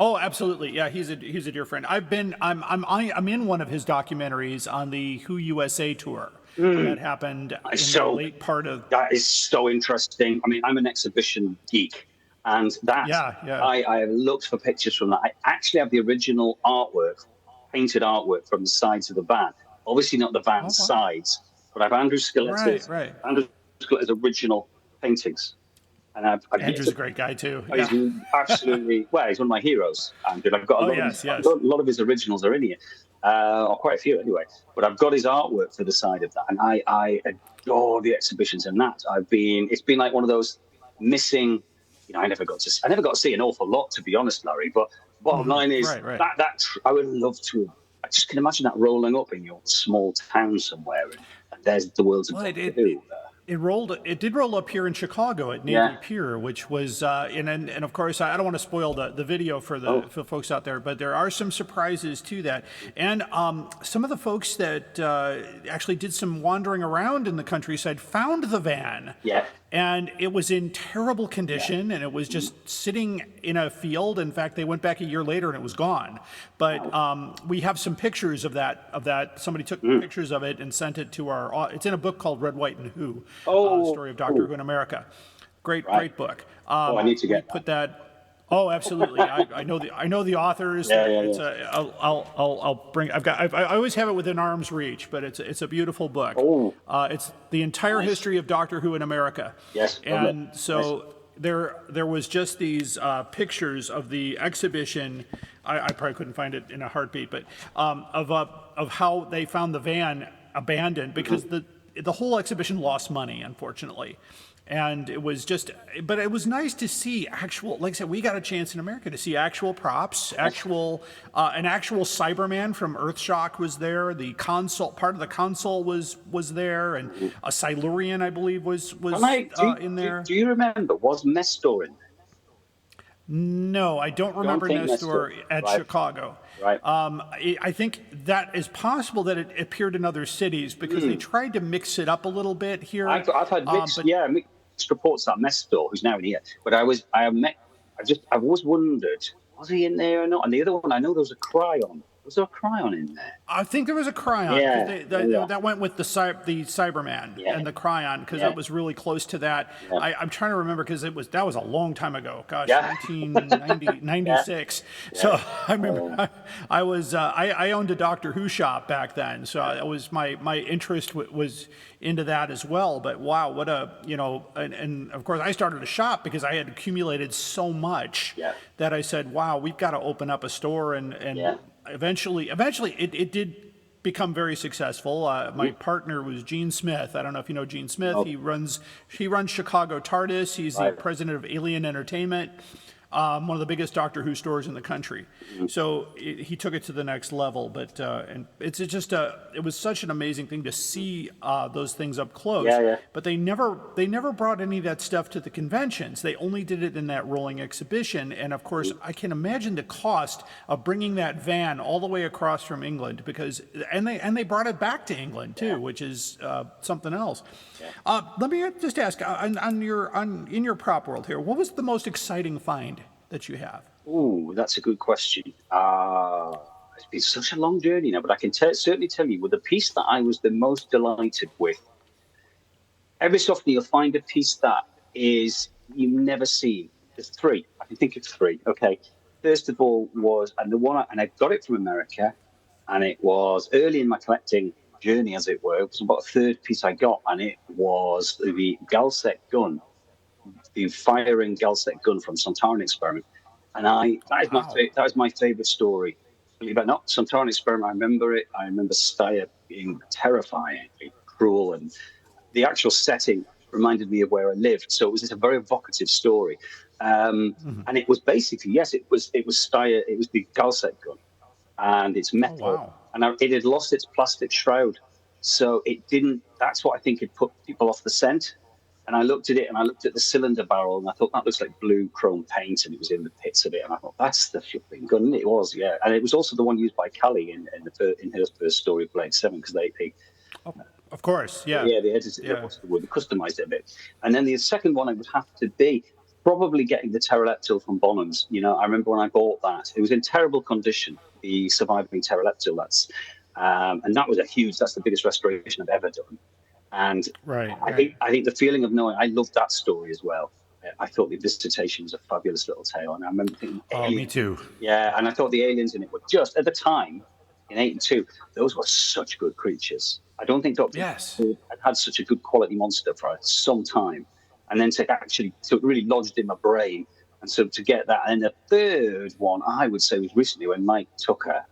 Oh, absolutely. Yeah, he's a dear friend. I'm in one of his documentaries on the Who USA tour that happened in the late part of. That is so interesting. I mean, I'm an exhibition geek, and that I have looked for pictures from that. I actually have the original artwork, painted artwork from the sides of the van. Obviously not the van's sides, but I have Andrew Skelet's original paintings. And Andrew's a great guy too. He's absolutely he's one of my heroes. Andrew, I've got a lot of his originals are in here, or quite a few anyway. But I've got his artwork for the side of that, and I adore the exhibitions and that. It's been like one of those missing. I never got to see an awful lot, to be honest, Larry. But bottom line is that I would love to. I just can imagine that rolling up in your small town somewhere, and there's the world's Doctor Who. It did roll up here in Chicago at Navy Pier, which was, and of course, I don't want to spoil the video for the folks out there, but there are some surprises to that. And some of the folks that actually did some wandering around in the countryside found the van. Yeah. And it was in terrible condition, and it was just sitting in a field. In fact, they went back a year later, and it was gone. But we have some pictures of that. Somebody took pictures of it and sent it to our. It's in a book called Red, White, and Who: The Story of Doctor Who in America. Great book. I need to put that. Oh, absolutely. I know the authors. I'll bring. I always have it within arm's reach, but it's a beautiful book. It's the entire history of Doctor Who in America. Yes. And so there was just these pictures of the exhibition. I probably couldn't find it in a heartbeat, but of how they found the van abandoned because the whole exhibition lost money, unfortunately. And it was but it was nice to see actual, like I said, we got a chance in America to see actual props, an actual Cyberman from Earthshock was there. The console, part of the console was there, and a Silurian, I believe, was in there. Do you remember, was Nestor in there? No, I don't remember Nestor at Chicago. Right. I think that is possible that it appeared in other cities because they tried to mix it up a little bit here. I've had mixed reports that Nestor, who's now in here, but I've always wondered, was he in there or not? And the other one, I know there was a Cryon. Was there a Cryon in there? I think there was a Cryon. That went with the Cyberman and the Cryon because that was really close to that. I'm trying to remember because that was a long time ago. Gosh, 1996. So I remember I owned a Doctor Who shop back then, so it was my interest was into that as well. But wow, what a and of course I started a shop because I had accumulated so much that I said, wow, we've got to open up a store and. Eventually, it did become very successful. My partner was Gene Smith. I don't know if you know Gene Smith. He runs Chicago TARDIS. He's the president of Alien Entertainment. one of the biggest Doctor Who stores in the country. So he took it to the next level. But and it's just it was such an amazing thing to see those things up close. Yeah. But they never brought any of that stuff to the conventions. They only did it in that rolling exhibition. And of course, I can imagine the cost of bringing that van all the way across from England, because and they brought it back to England too, which is something else. Let me just ask in your prop world here, what was the most exciting find that you have? Ooh, that's a good question. It's been such a long journey now, but I can certainly tell you, with the piece that I was the most delighted with. Every so often you'll find a piece that is you've never seen. There's three. I can think of three. Okay. First of all and I got it from America, and it was early in my collecting journey, as it were. It was about a third piece I got, and it was the Galsec gun, the firing Galsec gun from Sontaran Experiment. And that is my favorite story. Believe it or not, Sontaran Experiment, I remember it. I remember Steyer being terrifyingly cruel, and the actual setting reminded me of where I lived. So it was just a very evocative story. And it was basically, yes, it was Steyer, it was the Galsec gun, and it's metal. Oh, wow. And it had lost its plastic shroud. So it didn't, that's what I think had put people off the scent. And I looked at it, and I looked at the cylinder barrel, and I thought, that looks like blue chrome paint, and it was in the pits of it. And I thought, that's the flipping gun. And it was, yeah. And it was also the one used by Callie in her first story of Blade 7, because they of course, yeah. Yeah, they edited it, what's the word? They customized it a bit. And then the second one, it would have to be probably getting the pterodactyl from Bonhams. I remember when I bought that, it was in terrible condition, the surviving pterodactyl. And that was that's the biggest restoration I've ever done. And I think the feeling of knowing, I loved that story as well. I thought the Visitation was a fabulous little tale. And I remember thinking, me too. Yeah, and I thought the aliens in it were just, at the time, in 82, those were such good creatures. I don't think Doctor Who had such a good quality monster for some time. And then to really lodged in my brain. And so to get that. And the third one, I would say, was recently when Mike Tucker,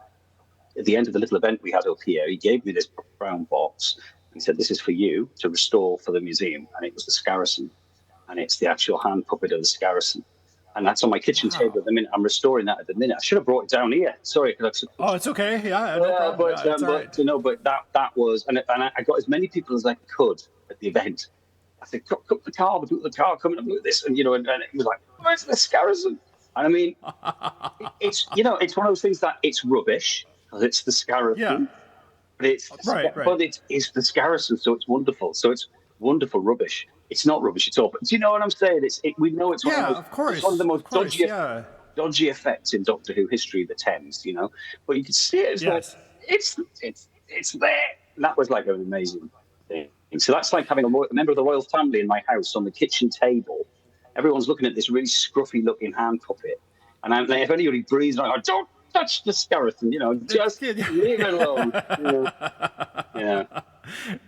at the end of the little event we had up here, he gave me this brown box. He said, this is for you to restore for the museum. And it was the Scarrison. And it's the actual hand puppet of the Scarrison. And that's on my kitchen table at the minute. I'm restoring that at the minute. I should have brought it down here. Sorry. Oh, it's okay. Yeah, no problem. But that was, and I got as many people as I could at the event. I said, come the car, come and look at this. And, and it was like, where's the Scarrison? And I mean, it's one of those things that it's rubbish, because it's the Scarrison. Yeah. But it's the Scarrison, so it's wonderful. So it's wonderful rubbish. It's not rubbish at all. But do you know what I'm saying? We know it's one of the most dodgy effects in Doctor Who history, the Thames. But you can see it as well. It's there. And that was like an amazing thing. So that's like having a member of the royal family in my house on the kitchen table. Everyone's looking at this really scruffy-looking hand puppet, and if anybody breathes, I'm like, don't touch the Scarrison, just leave it alone. Yeah.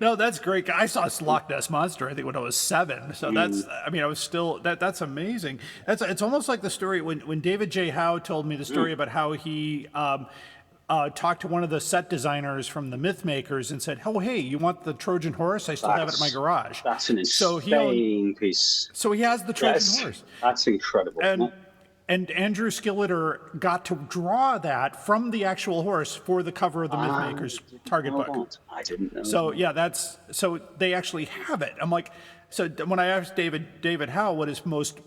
No, that's great. I saw a Loch Ness Monster, I think, when I was 7. So I was still, that's amazing. It's almost like the story when David J. Howe told me the story about how he talked to one of the set designers from the Mythmakers and said, oh, hey, you want the Trojan horse? I still have it in my garage. That's an insane piece. So he has the Trojan horse. That's incredible. And Andrew Skilleter got to draw that from the actual horse for the cover of the Mythmakers Target book. I didn't know. So so they actually have it. I'm like, so when I asked David Howe what his most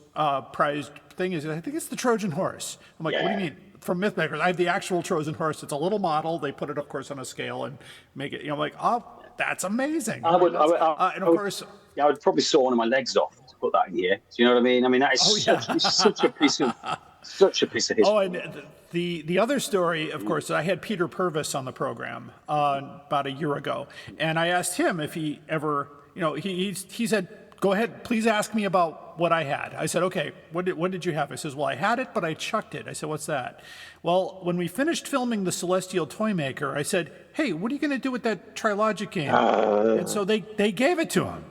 prized thing is, I think it's the Trojan horse. I'm like, what do you mean? From Mythmakers, I have the actual Trojan horse. It's a little model. They put it, of course, on a scale and make it. I'm like, oh, that's amazing. I would probably saw one of my legs off to put that in here. Do you know what I mean? I mean, that is such a piece of history. Oh, and the other story, of course, I had Peter Purvis on the program about a year ago, and I asked him if he ever, he said, go ahead, please ask me about what I had. I said, okay, what did you have? He says, well, I had it, but I chucked it. I said, what's that? Well, when we finished filming The Celestial Toymaker, I said, hey, what are you going to do with that Trilogic game? And so they gave it to him.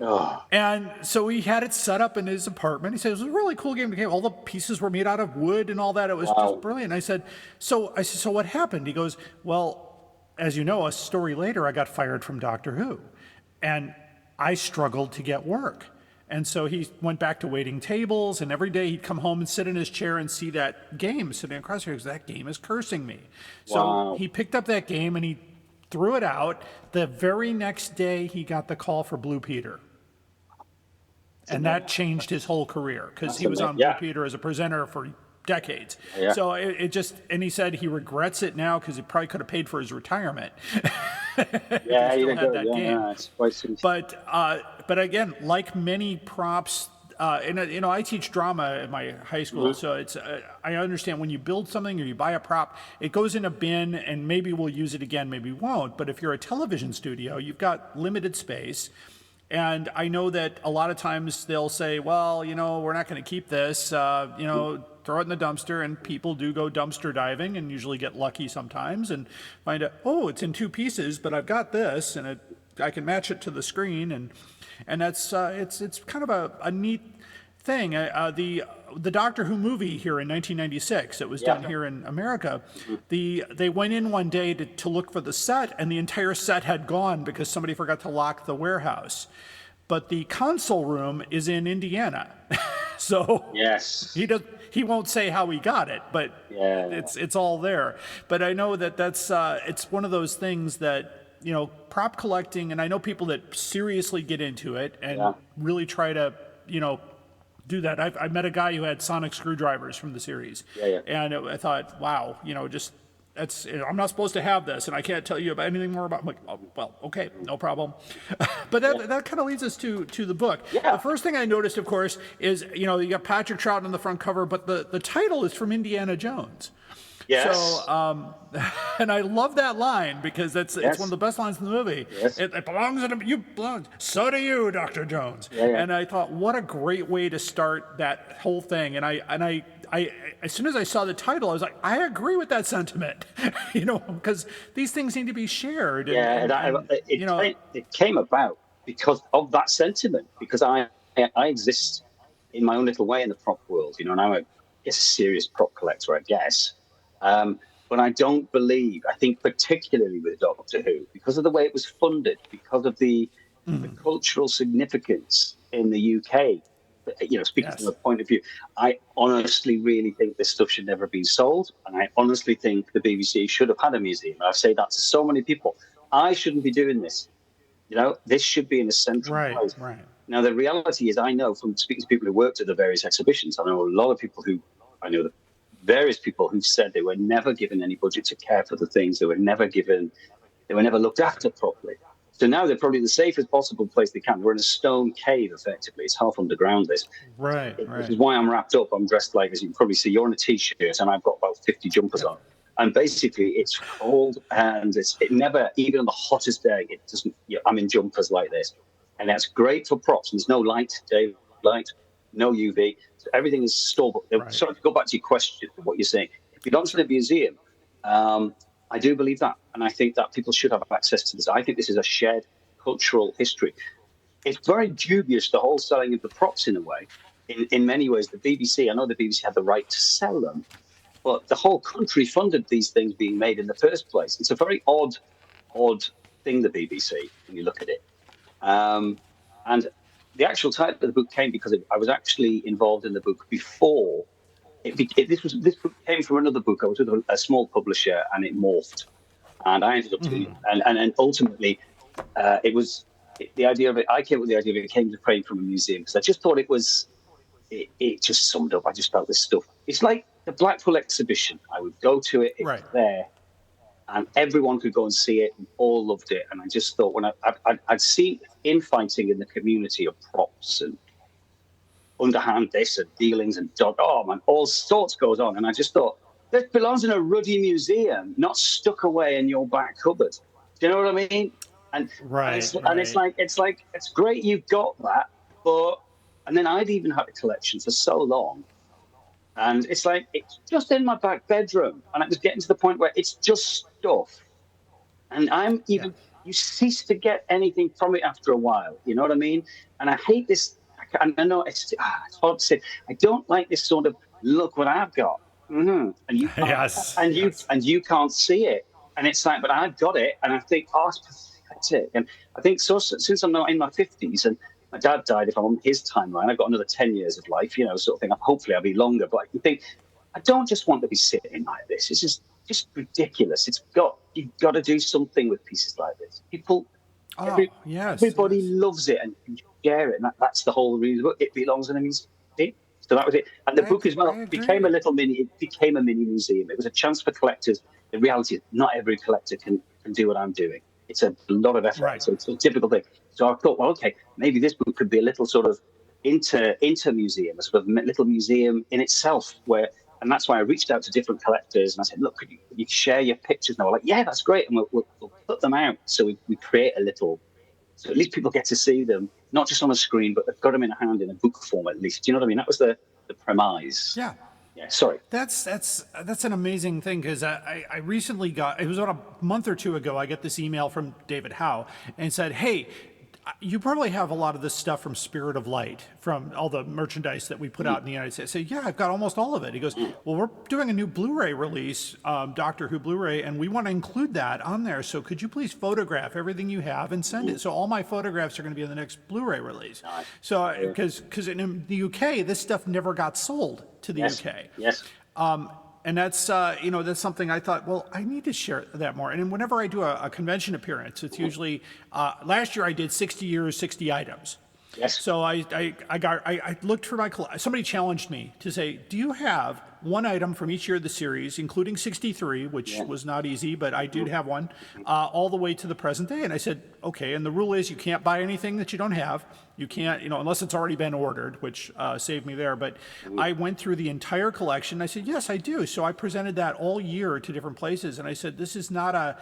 And so he had it set up in his apartment. He said, it was a really cool game. All the pieces were made out of wood and all that. It was just brilliant. I said, so what happened? He goes, well, as you know, a story later, I got fired from Doctor Who. And I struggled to get work. And so he went back to waiting tables, and every day he'd come home and sit in his chair and see that game sitting across here because that game is cursing me. So he picked up that game and he threw it out. The very next day, he got the call for Blue Peter. And that changed his whole career because he was on Blue Peter as a presenter for decades. Yeah. So it just, and he said he regrets it now because he probably could have paid for his retirement. Yeah, he still had that game. Yeah, it's quite simple. But again, like many props, and I teach drama at my high school, so it's I understand when you build something or you buy a prop, it goes in a bin, and maybe we'll use it again, maybe we won't. But if you're a television studio, you've got limited space. And I know that a lot of times they'll say, well, we're not going to keep this, throw it in the dumpster. And people do go dumpster diving and usually get lucky sometimes and find out, oh, it's in 2 pieces, but I've got this and I can match it to the screen. And that's, it's kind of a neat thing. The Doctor Who movie here in 1996, it was done here in America. They went in one day to look for the set, and the entire set had gone because somebody forgot to lock the warehouse. But the console room is in Indiana, so he won't say how he got it, but it's all there. But I know that's it's one of those things that prop collecting, and I know people that seriously get into it and really try to do that. I met a guy who had sonic screwdrivers from the series, and I thought, wow, I'm not supposed to have this, and I can't tell you about anything more about. I'm like, oh, well, okay, no problem. But that kind of leads us to the book. The first thing I noticed, of course, is you got Patrick Troughton on the front cover, but the title is from Indiana Jones. Yes. So, and I love that line because it's one of the best lines in the movie. Yes. It belongs in you belong. So do you, Dr. Jones. And I thought, what a great way to start that whole thing. And I as soon as I saw the title, I was like, I agree with that sentiment. Because these things need to be shared. It came about because of that sentiment. Because I exist in my own little way in the prop world. And I'm a serious prop collector, I guess. But I don't believe, I think particularly with Doctor Who, because of the way it was funded, because of the cultural significance in the UK, speaking from a point of view, I honestly really think this stuff should never have been sold. And I honestly think the BBC should have had a museum. And I say that to so many people. I shouldn't be doing this. This should be in a central place. Right. Now, the reality is, I know from speaking to people who worked at the various exhibitions, I know a lot of people various people who said they were never given any budget to care for the things. They were never looked after properly. So now they're probably the safest possible place they can. We're in a stone cave, effectively. It's half underground, this. Right. Which is why I'm wrapped up. I'm dressed like, as you can probably see, you're in a T-shirt, and I've got about 50 jumpers on. And basically, it's cold, and it never, even on the hottest day, it doesn't, I'm in jumpers like this. And that's great for props. There's no light, daylight, no UV. So everything is stored. Sorry, to go back to your question, what you're saying. If you don't see the museum, I do believe that. And I think that people should have access to this. I think this is a shared cultural history. It's very dubious, the whole selling of the props in a way. In many ways, the BBC, I know the BBC had the right to sell them, but the whole country funded these things being made in the first place. It's a very odd thing, the BBC, when you look at it. And the actual title of the book came because I was actually involved in the book before. This book came from another book. I was with a small publisher, and it morphed. And I ended up doing, and ultimately, it was the idea of it. I came up with the idea of it. It came to frame from a museum because I just thought it just summed up. I just felt this stuff. It's like the Blackpool exhibition. I would go to it. It was there. And everyone could go and see it, and all loved it. And I just thought, when I'd seen infighting in the community of props and underhand this and dealings and all sorts goes on. And I just thought, this belongs in a ruddy museum, not stuck away in your back cupboard. Do you know what I mean? And it's like it's great you've got that, and then I'd even had a collection for so long. And it's like, it's just in my back bedroom. And I was getting to the point where it's just stuff. And you cease to get anything from it after a while. You know what I mean? And I hate this. And I know it's hard to say. I don't like this sort of, look what I've got. Mm-hmm. And you can't, and you can't see it. And it's like, but I've got it. And I think, it's pathetic. And I think since I'm now in my 50s, and my dad died. If I'm on his timeline, I've got another 10 years of life, sort of thing. Hopefully I'll be longer. But you think, I don't just want to be sitting like this. This is just ridiculous. You've got to do something with pieces like this. Everybody loves it and can share it. And that's the whole reason. It belongs in a museum. So that was it. And the book as well became a mini museum. It was a chance for collectors. The reality is not every collector can do what I'm doing. It's a lot of effort. Right. So it's a typical thing. So I thought, well, okay, maybe this book could be a little sort of inter-museum, a sort of little museum in itself and that's why I reached out to different collectors and I said, look, could you share your pictures? And they were like, yeah, that's great. And we'll put them out. So we create a little, so at least people get to see them, not just on a screen, but they've got them in a hand in a book form at least. Do you know what I mean? That was the premise. Yeah. Yeah, sorry. That's an amazing thing because I recently it was about a month or two ago, I get this email from David Howe and said, hey, you probably have a lot of this stuff from Spirit of Light, from all the merchandise that we put out in the United States. I say, yeah, I've got almost all of it. He goes, well, we're doing a new Blu-ray release, Doctor Who Blu-ray, and we want to include that on there. So could you please photograph everything you have and send it? So all my photographs are going to be in the next Blu-ray release. So because in the UK, this stuff never got sold to the UK. Yes. And that's, that's something I thought, well, I need to share that more. And whenever I do a convention appearance, it's usually, last year I did 60 years, 60 items. Yes. So I looked for somebody challenged me to say, do you have one item from each year of the series, including 63, which was not easy, but I did have one, all the way to the present day. And I said, okay, and the rule is you can't buy anything that you don't have. You can't, unless it's already been ordered, which saved me there. But I went through the entire collection. I said, yes, I do. So I presented that all year to different places. And I said, this is not a,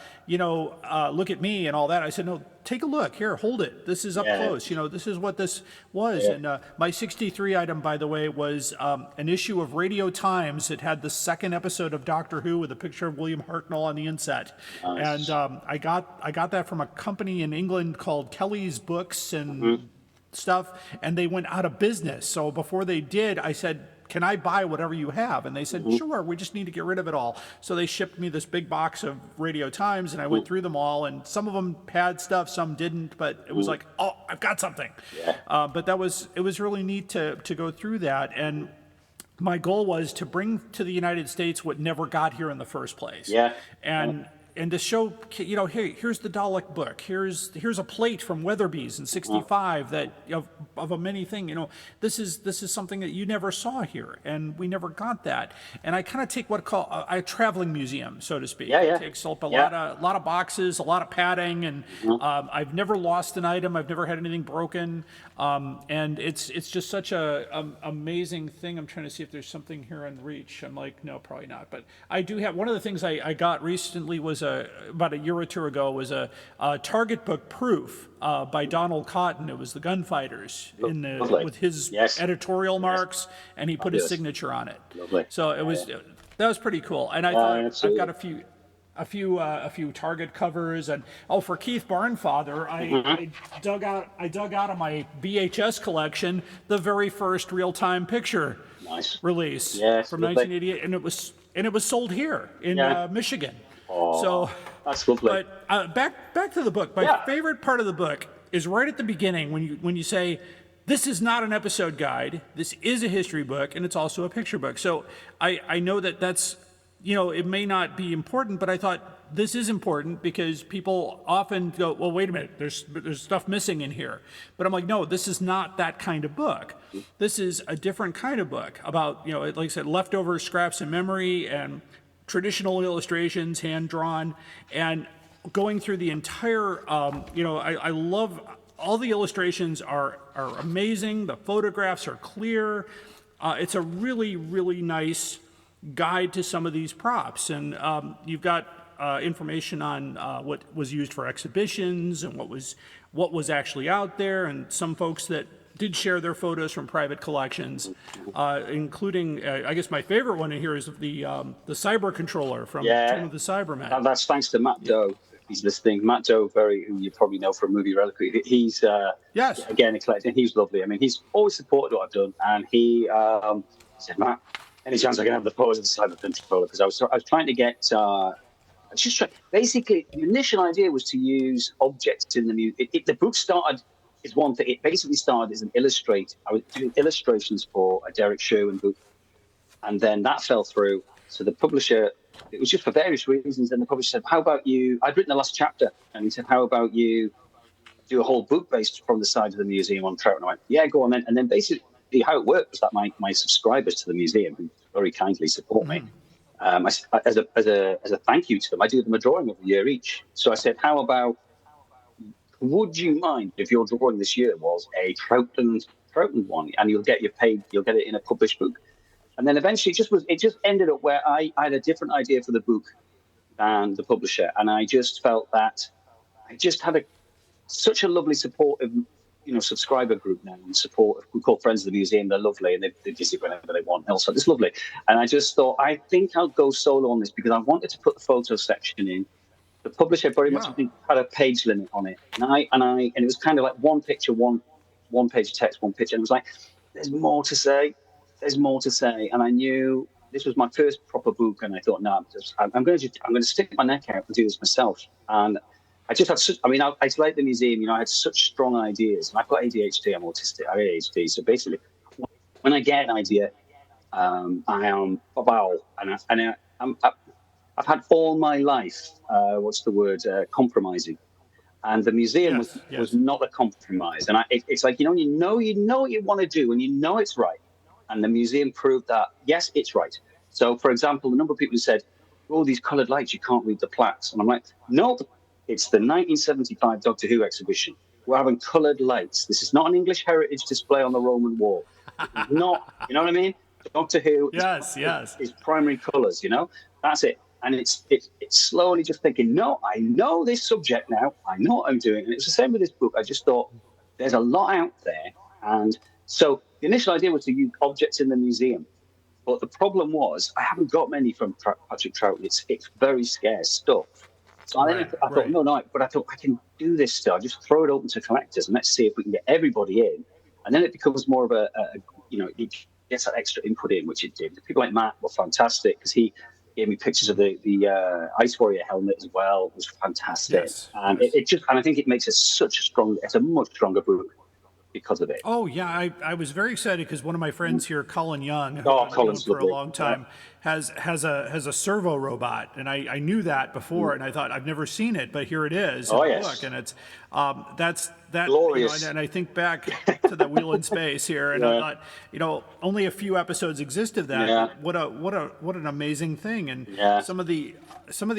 look at me and all that. I said, no, take a look. Here, hold it. This is up close. This is what this was. And my 63 item, by the way, was an issue of Radio Times. It had the second episode of Doctor Who with a picture of William Hartnell on the inset. Nice. And I got that from a company in England called Kelly's Books and stuff, and they went out of business. So before they did, I said, can I buy whatever you have? And they said, sure, we just need to get rid of it all. So they shipped me this big box of Radio Times, and I went through them all, and some of them had stuff, some didn't, but it was like, oh, I've got something. Yeah. But it was really neat to go through that. And my goal was to bring to the United States what never got here in the first place. Yeah. And to show, hey, here's the Dalek book. Here's a plate from Weatherby's in '65 that of a many thing. This is something that you never saw here, and we never got that. And I kind of take what I call a traveling museum, so to speak. It takes up a lot of boxes, a lot of padding, and I've never lost an item. I've never had anything broken, and it's just such a amazing thing. I'm trying to see if there's something here on reach. I'm like, no, probably not. But I do have one of the things I got recently was about a year or two ago was a Target book proof by Donald Cotton. It was the Gunfighters with his editorial marks, and he put his signature on it. Lovely. So that was pretty cool. And I thought I've got a few Target covers, and for Keith Barnfather, I dug out of my VHS collection the very first real-time picture release from 1988, and it was sold here in Michigan. Oh, so that's lovely. But back to the book. My favorite part of the book is right at the beginning when you say, this is not an episode guide. This is a history book, and it's also a picture book. So I know that's, it may not be important, but I thought this is important because people often go, well, wait a minute, there's stuff missing in here. But I'm like, no, this is not that kind of book. This is a different kind of book about, like I said, leftover scraps in memory and traditional illustrations, hand-drawn, and going through the entire, I love, all the illustrations are amazing, the photographs are clear, it's a really, really nice guide to some of these props, and you've got information on what was used for exhibitions and what was actually out there, and some folks that did share their photos from private collections, including, I guess my favorite one in here is the cyber controller from Tomb of the Cybermen. That's thanks to Matt Doe. He's listening. Matt Doe, who you probably know from Movie Reliquary. He's again a collector. He's lovely. I mean, he's always supported what I've done, and he said, Matt, any chance I can have the photos of the cyber controller? Because I was trying to get. Basically, the initial idea was to use objects in the museum. The book started is one thing. It basically started as an illustrate. I was doing illustrations for a Derek Sherwin book, and then that fell through. So the publisher, it was just for various reasons. And the publisher said, "How about you?" I'd written the last chapter, and he said, "How about you do a whole book based from the side of the museum on trout?" And I went, "Yeah, go on then." And then basically how it worked was that my subscribers to the museum, who very kindly support me, as a thank you to them, I do them a drawing every year each. So I said, "How about, would you mind if your drawing this year was a Troutland one, and you'll get it in a published book?" And then eventually it just ended up where I had a different idea for the book than the publisher, and I just felt that I just had such a lovely supportive, subscriber group now, and support. We call Friends of the Museum. They're lovely, and they visit whenever they want. Also, it's lovely. And I just thought, I think I'll go solo on this, because I wanted to put the photo section in. The publisher very much had a page limit on it, and it was kind of like one picture, one page of text, one picture, and it was like, there's more to say. There's more to say, and I knew this was my first proper book, and I thought, no, I'm going to stick my neck out and do this myself. And I just had I like the museum, I had such strong ideas, and I've got ADHD, I'm autistic, I have ADHD, so basically, when I get an idea, I am foul, and I've had all my life, compromising. And the museum was not a compromise. And it's like, you know what you want to do, and you know it's right. And the museum proved that, yes, it's right. So, for example, the number of people who said, "Oh, these coloured lights, you can't read the plaques." And I'm like, no, it's the 1975 Doctor Who exhibition. We're having coloured lights. This is not an English heritage display on the Roman wall. It's not, you know what I mean? Doctor Who is primary colours, That's it. And it's slowly just thinking, no, I know this subject now. I know what I'm doing. And it's the same with this book. I just thought, there's a lot out there. And so the initial idea was to use objects in the museum. But the problem was, I haven't got many from Patrick Troughton. It's very scarce stuff. So I thought, no, but I thought, I can do this still. I just throw it open to collectors, and let's see if we can get everybody in. And then it becomes more of it gets that extra input in, which it did. The people like Matt were fantastic, because he gave me pictures of the Ice Warrior helmet as well. It was fantastic. Yes. And I think it makes it's a much stronger book because of it. Oh yeah, I was very excited because one of my friends here, Colin Young, who I've known for a long time, has a servo robot, and I knew that before, and I thought, I've never seen it, but here it is in the book, and it's that's glorious. And I think back to the Wheel in Space here, and I thought, only a few episodes exist of that. Yeah. What an amazing thing, and some of the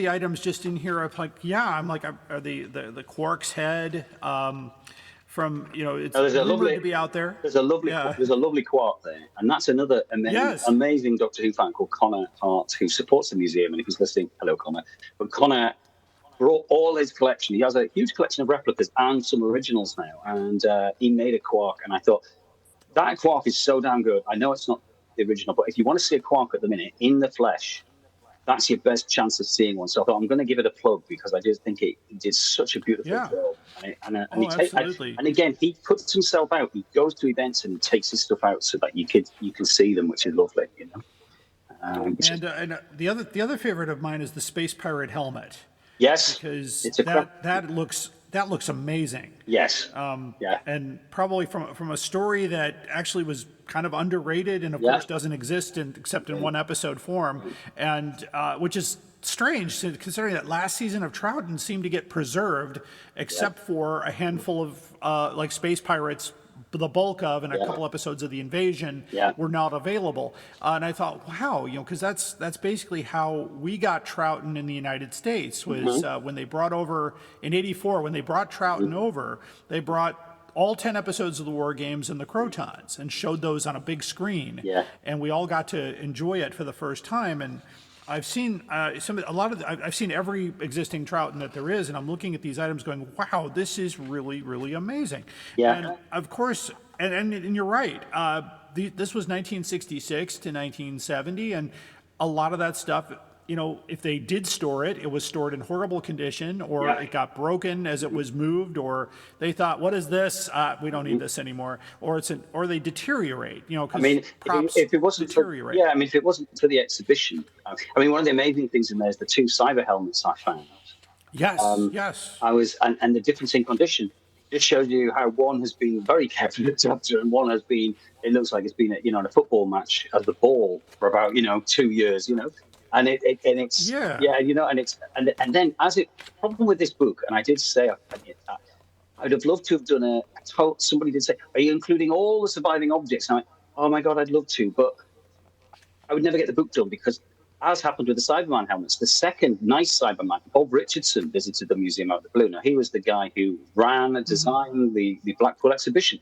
items just in here, are the Quark's head. From it's rumored to be out there. There's a lovely Quark there, and that's another amazing Doctor Who fan called Connor Hart, who supports the museum. And if he's listening, hello Connor. But Connor brought all his collection. He has a huge collection of replicas and some originals now, and he made a Quark. And I thought, that Quark is so damn good. I know it's not the original, but if you want to see a Quark at the minute in the flesh, that's your best chance of seeing one. So I thought, I'm going to give it a plug, because I just think it did such a beautiful job. And again, he puts himself out. He goes to events and takes his stuff out so that you can see them, which is lovely. And the other favorite of mine is the Space Pirate helmet. Yes, because that looks amazing. Yes. And probably from a story that actually was kind of underrated, and of course doesn't exist except in one episode form, and which is strange considering that last season of Troughton seemed to get preserved, except for a handful of Space Pirates, the bulk of, and a couple episodes of The Invasion were not available. And I thought, wow, because that's basically how we got Troughton in the United States, was when they brought over, in '84, when they brought Troughton over, they brought all 10 episodes of the War Games and the Crotons and showed those on a big screen. Yeah. And we all got to enjoy it for the first time. And I've seen I've seen every existing Troughton that there is, and I'm looking at these items going, wow, this is really, really amazing. Yeah. And of course, and you're right, this was 1966 to 1970, and a lot of that stuff, if they did store it, it was stored in horrible condition, or it got broken as it was moved, or they thought, what is this? We don't need this anymore. Or or they deteriorate, props if it wasn't deteriorate. if it wasn't for the exhibition, one of the amazing things in there is the 2 cyber helmets I found. Yes, yes. I was, and the difference in condition. It shows you how one has been very carefully looked after, and one has been. It looks like it's been, in a football match as the ball for about 2 years, and it's and then problem with this book, and I did say I'd have loved to have done somebody did say, are you including all the surviving objects? And I went, oh my God, I'd love to, but I would never get the book done because, as happened with the Cyberman helmets, the second nice Cyberman, Bob Richardson, visited the Museum out of the blue. Now, he was the guy who ran and designed the Blackpool exhibition.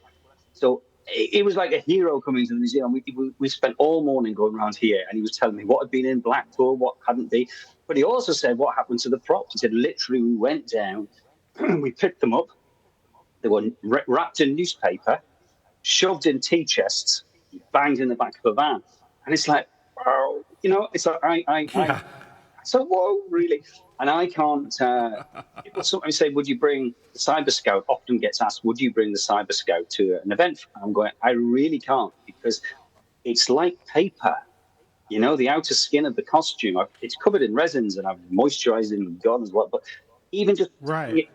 So it was like a hero coming to the museum. We spent all morning going around here, and he was telling me what had been in Blackpool, what hadn't been. But he also said what happened to the props. He said, literally, we went down, we picked them up. They were wrapped in newspaper, shoved in tea chests, banged in the back of a van. And it's like, wow, it's like, so, whoa, really? And I can't, people sometimes say, would you bring the Cyber Scout? Often gets asked, would you bring the Cyber Scout to an event? And I'm going, I really can't, because it's like paper. The outer skin of the costume, it's covered in resins, and I've moisturized it and gone as well. But even just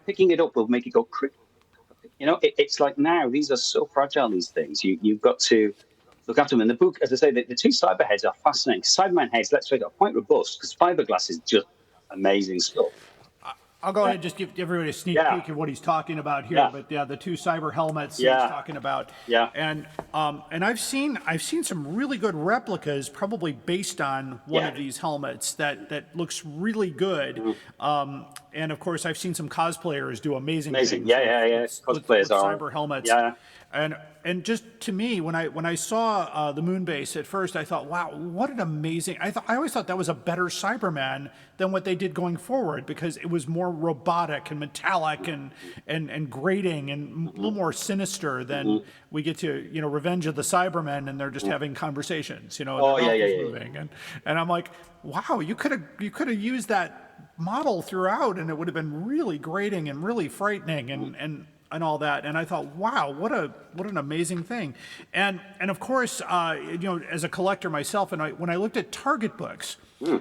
picking it up will make it go crick. It's like now, these are so fragile, these things. You've got to look after them. In the book, as I say, the two cyber heads are fascinating. Cyberman heads, let's say, are quite robust because fiberglass is just amazing stuff. I'll go ahead and just give everybody a sneak peek of what he's talking about here. But the two cyber helmets he's talking about. And I've seen some really good replicas, probably based on one of these helmets that looks really good. And of course, I've seen some cosplayers do amazing things. Cosplayers with cyber helmets. And just to me, when I saw the moon base at first, I thought, wow, what an amazing! I always thought that was a better Cyberman than what they did going forward, because it was more robotic and metallic and grating and a little more sinister than we get to Revenge of the Cybermen, and they're just having conversations, and their mouth is moving, and I'm like, wow, you could have used that model throughout, and it would have been really grating and really frightening and all that. And I thought, wow, what an amazing thing. And of course, as a collector myself, and when I looked at Target books,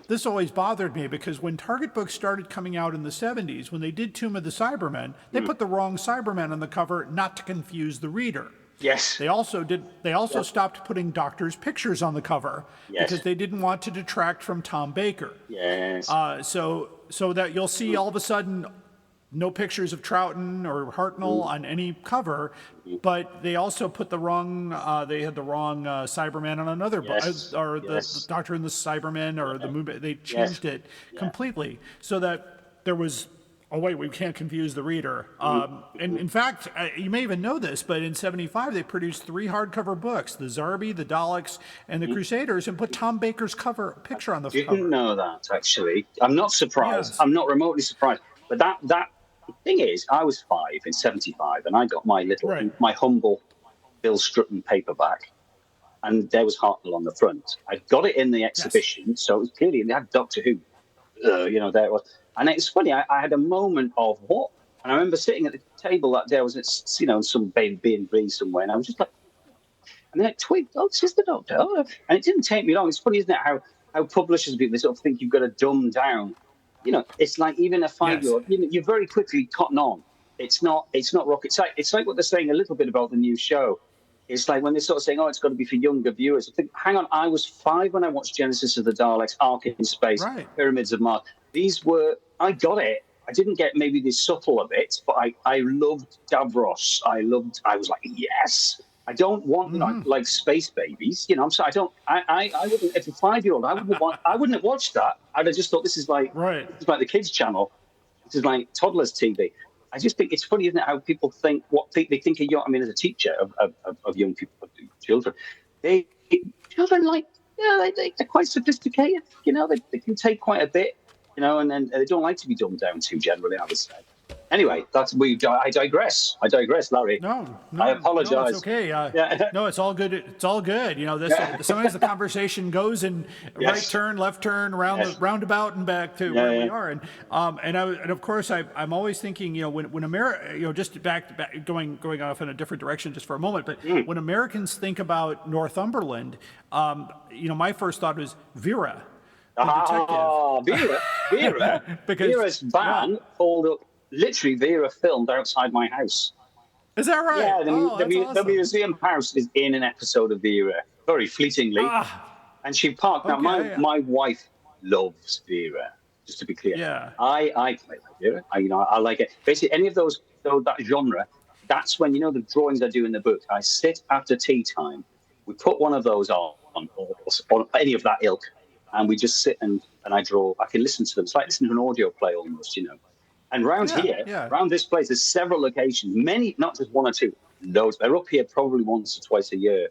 this always bothered me, because when Target books started coming out in the 70s, when they did Tomb of the Cybermen, they put the wrong Cybermen on the cover, not to confuse the reader. Yes. They also stopped putting doctors' pictures on the cover because they didn't want to detract from Tom Baker. Yes. So that you'll see all of a sudden no pictures of Troughton or Hartnell on any cover, but they also put the wrong. They had the wrong Cyberman on another book, or the Doctor and the Cybermen, or the Moon. They changed it completely so that there was. Oh wait, we can't confuse the reader. And in fact, you may even know this, but in '75 they produced 3 hardcover books: the Zarbi, the Daleks, and the Crusaders, and put Tom Baker's picture on the cover. Didn't know that, actually. I'm not surprised. I'm not remotely surprised. But that the thing is, I was 5 in '75, and I got my my humble Bill Strutton paperback, and there was Hartnell on the front. I got it in the exhibition, so it was clearly, and they had Doctor Who, there it was. And it's funny, I had a moment of what? And I remember sitting at the table that day, I was at, in some B&B somewhere, and I was just like, and then I twigged, oh, this is the Doctor. Oh. And it didn't take me long. It's funny, isn't it, how publishers do, they sort of think you've got to dumb down. It's like even a 5-year-old, you very quickly cotton on. It's not rocket science. It's like what they're saying a little bit about the new show. It's like when they're sort of saying, oh, it's got to be for younger viewers. I think, hang on, I was 5 when I watched Genesis of the Daleks, Ark in Space, Pyramids of Mars. I got it. I didn't get maybe the subtler bits, but I loved Davros. I was like, yes. I don't want like space babies, I'm sorry. I wouldn't, if a 5-year-old, I wouldn't have watched that. I'd have just thought this is like the kids channel. This is like toddlers TV. I just think it's funny, isn't it, how people think they think of young. I mean, as a teacher of young people, of children, children they're quite sophisticated. They can take quite a bit. And then they don't like to be dumbed down too generally, I would say. Anyway, I digress. Larry. No, I apologize. No, it's okay. No, it's all good. It's all good. Sometimes the conversation goes in right turn, left turn, roundabout, and back to where we are. And of course, I'm always thinking, when America, just back going off in a different direction just for a moment. But when Americans think about Northumberland, my first thought was Vera. Vera. Because Vera's van pulled up. Literally, Vera filmed outside my house. Is that right? Yeah, That's the awesome. museum house is in an episode of Vera, very fleetingly. And she parked. Now, Okay. my wife loves Vera, just to be clear. Yeah. I quite like Vera. I like it. Basically, any of those, that genre, that's when, the drawings I do in the book, I sit after tea time, we put one of those on any of that ilk, and we just sit and I draw. I can listen to them. It's like listening to an audio play almost, And round around this place, there's several locations, many, not just one or two, loads. They're up here probably once or twice a year,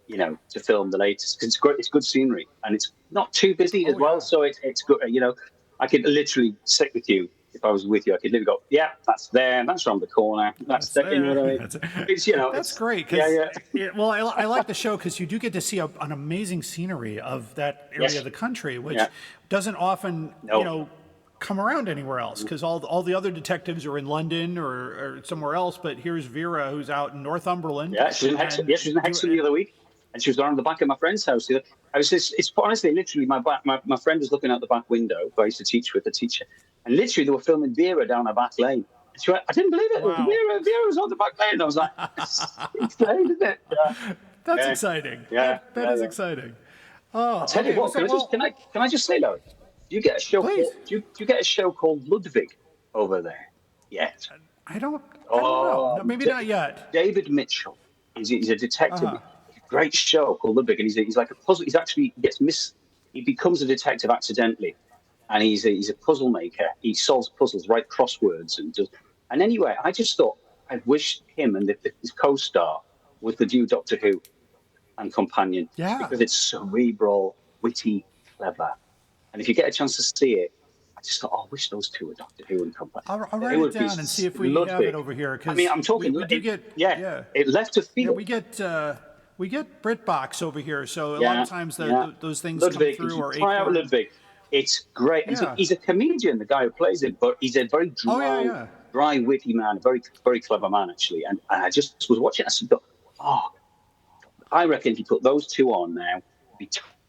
to film the latest. 'Cause it's great, it's good scenery, and it's not too busy as well. So it's good. I could literally sit with you. If I was with you, I could literally go, yeah, that's there, that's around the corner, that's there. You know what I mean? That's great. Well, I like the show because you do get to see an amazing scenery of that area of the country, which doesn't often, come around anywhere else, because all the other detectives are in London or somewhere else. But here's Vera, who's out in Northumberland. Yeah, she's in Hexham. She was in Hexham the other week, and she was around the back of my friend's house. It's honestly, literally, my friend was looking out the back window. I used to teach with the teacher, and literally they were filming Vera down a back lane. And she went, I didn't believe it. Wow. Vera was on the back lane. And I was like, it's late, isn't it? Yeah. That's exciting. Yeah, that is exciting. Oh, I'll tell you what. Can I just say, Larry? Do you get a show? Do you get a show called Ludwig over there? Yes. I don't know. No, maybe not yet. David Mitchell. He's a detective. Great show called Ludwig, and he's like a puzzle. He becomes a detective accidentally, and he's a puzzle maker. He solves puzzles, writes crosswords, and anyway, I just thought I wished him and his co-star was the new Doctor Who and companion, because it's cerebral, witty, clever, and if you get a chance to see it, I just thought, I wish those two were Doctor Who and company. I'll write it down and see if we have it over here. I mean, I'm talking. We do get it left a field. We get BritBox over here, so a lot of times those things Ludwig, come through. Or try out Ludwig. It's great. Yeah. He's a comedian, the guy who plays it, but he's a very dry, witty man, a very, very clever man, actually. And I just was watching it and I thought, I reckon if you put those two on now, it'd be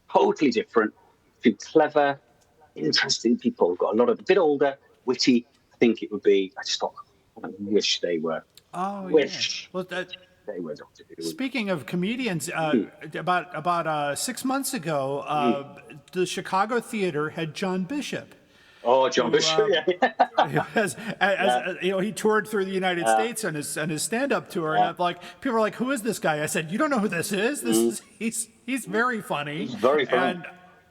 totally different. Two clever, interesting people, got a bit older, witty. I think it would be, I just thought, I wish they were. Well, they were Doctor Who. Speaking of comedians, about 6 months ago, the Chicago Theater had John Bishop. Oh, John Bishop! He toured through the United States on his stand-up tour, and people are like, "Who is this guy?" I said, "You don't know who this is? He's very funny. He's very funny."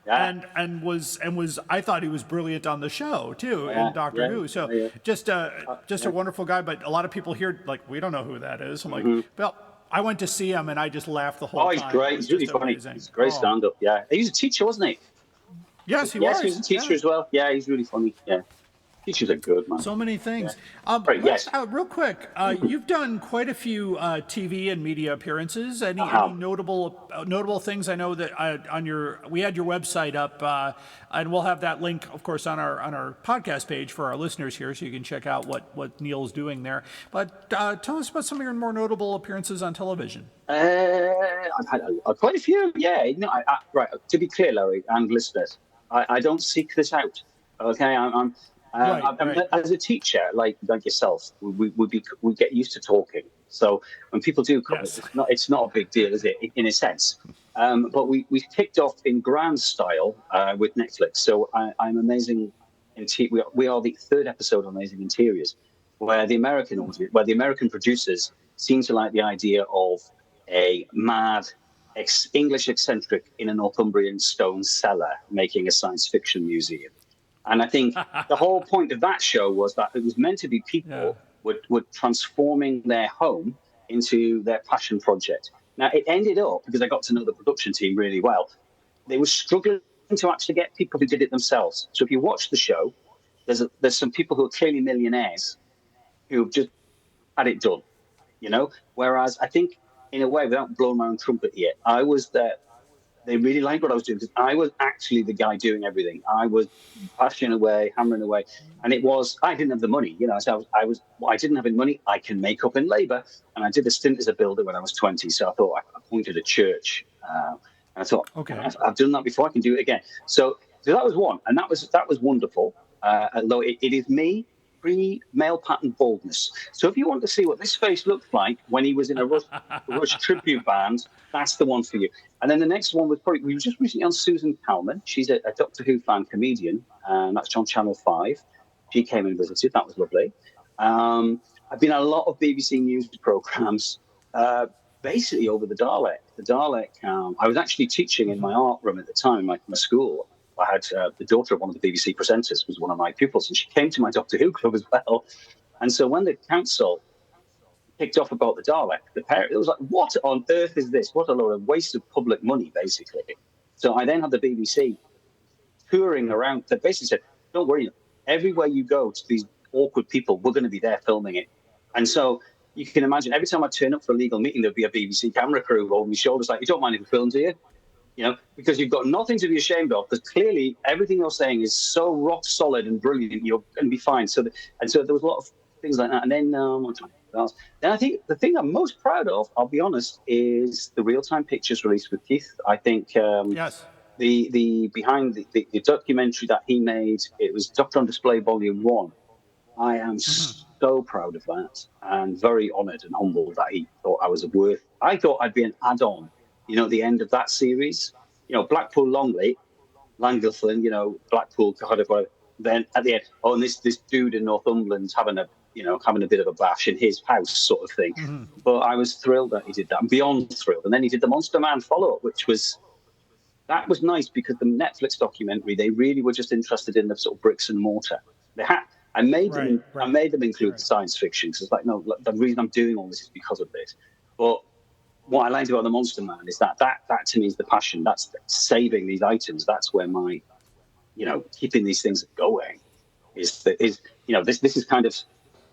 And was I thought he was brilliant on the show too in Doctor Who. So just a wonderful guy. But a lot of people here we don't know who that is. I'm like, well, I went to see him and I just laughed the whole time. Oh, he's great. He's really funny. Amazing. He's a great stand-up. Yeah, he was a teacher, wasn't he? Yes, he was. He was a teacher as well. Yeah, he's really funny. Yeah. Teachers are good, man. So many things. Yes. Real quick, you've done quite a few TV and media appearances. Any notable things? I know that we had your website up, and we'll have that link, of course, on our podcast page for our listeners here, so you can check out what Neil's doing there. But tell us about some of your more notable appearances on television. I've had quite a few. Yeah. No, right. To be clear, Larry and listeners, I don't seek this out. Okay, I'm as a teacher, like yourself, we get used to talking. So when people do come, it's not a big deal, is it? In a sense. But we kicked off in grand style with Netflix. So I'm amazing. We are the third episode of Amazing Interiors, where the American producers seem to like the idea of a mad English eccentric in a Northumbrian stone cellar making a science fiction museum. And I think the whole point of that show was that it was meant to be people were transforming their home into their passion project. Now, it ended up, because I got to know the production team really well, they were struggling to actually get people who did it themselves. So if you watch the show, there's some people who are clearly millionaires who've just had it done, Whereas I think, in a way, without blowing my own trumpet yet, I was there. They really liked what I was doing because I was actually the guy doing everything. I was bashing away, hammering away, and I didn't have the money, So I didn't have any money. I can make up in labour, and I did a stint as a builder when I was 20. So I thought I appointed a church, and I thought, okay, I've done that before. I can do it again. So that was one, and that was wonderful. Although it is me pre-male pattern baldness. So if you want to see what this face looked like when he was in a Rush tribute band, that's the one for you. And then the next one was probably, we were just recently on Susan Calman. She's a Doctor Who fan comedian, and that's on Channel 5. She came and visited. That was lovely. I've been on a lot of BBC News programs, basically over the Dalek. The Dalek, I was actually teaching in my art room at the time, my school. I had the daughter of one of the BBC presenters was one of my pupils, and she came to my Doctor Who club as well. And so when the council kicked off about the Dalek, it was like, what on earth is this? What a load of waste of public money, basically. So I then had the BBC touring around. They basically said, don't worry, everywhere you go to these awkward people, we're going to be there filming it. And so you can imagine every time I turn up for a legal meeting, there'd be a BBC camera crew over my shoulders like, you don't mind if we film, do you? You know, because you've got nothing to be ashamed of, because clearly everything you're saying is so rock solid and brilliant, you're going to be fine. So there was a lot of things like that. And then, then I think the thing I'm most proud of, I'll be honest, is the real-time pictures released with Keith. I think yes. The behind the documentary that he made, it was Doctor on Display Volume 1. I am so proud of that, and very honoured and humbled that he thought I was worth. I thought I'd be an add-on, you know, at the end of that series. You know, Blackpool Longley, Llangollen, you know, Blackpool, Cardiff, whatever. Then at the end, oh, and this dude in Northumberland's having a bit of a bash in his house, sort of thing. But I was thrilled that he did that, and beyond thrilled. And then he did the Monster Man follow-up, which was nice, because the Netflix documentary, they really were just interested in the sort of bricks and mortar. I made them include the science fiction, because it's like, no, the reason I'm doing all this is because of this. But what I liked about the Monster Man is that to me is the passion. That's saving these items. That's where my, you know, keeping these things going is you know, this is kind of,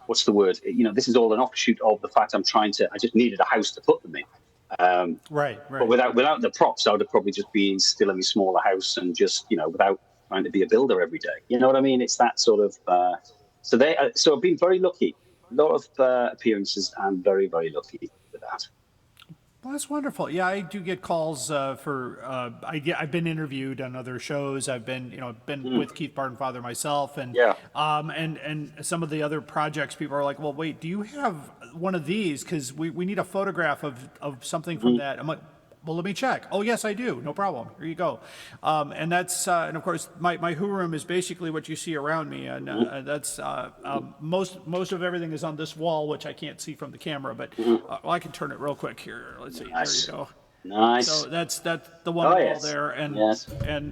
what's the word? You know, this is all an offshoot of the fact I just needed a house to put them in. Right. But without the props, I would have probably just been still in a smaller house and just, you know, without trying to be a builder every day. You know what I mean? It's that sort of. So I've been very lucky. A lot of appearances, and very, very lucky with that. Well, that's wonderful. Yeah, I do get calls for. I've been interviewed on other shows. I've been, with Keith Barton-Father myself, and and some of the other projects. People are like, "Well, wait, do you have one of these? Because we need a photograph of something from that." I'm like, well, let me check. Oh, yes, I do. No problem. Here you go. And that's, and of course, my Who room is basically what you see around me. And that's, most of everything is on this wall, which I can't see from the camera, but I can turn it real quick here. Let's see. Nice. There you go. Nice. So that's the one wall there, and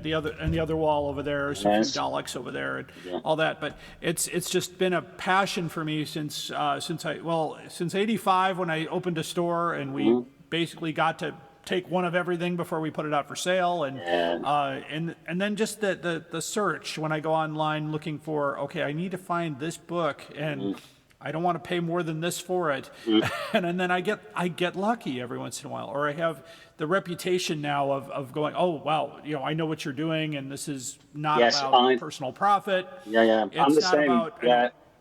the other wall over there, some few Daleks over there, and all that. But it's just been a passion for me since '85 when I opened a store, and we basically got to take one of everything before we put it out for sale, and then just the search when I go online looking for, okay, I need to find this book, and I don't want to pay more than this for it, and then I get lucky every once in a while, or I have the reputation now of going, oh wow, I know what you're doing, and this is not about personal profit. It's I'm the not same. about.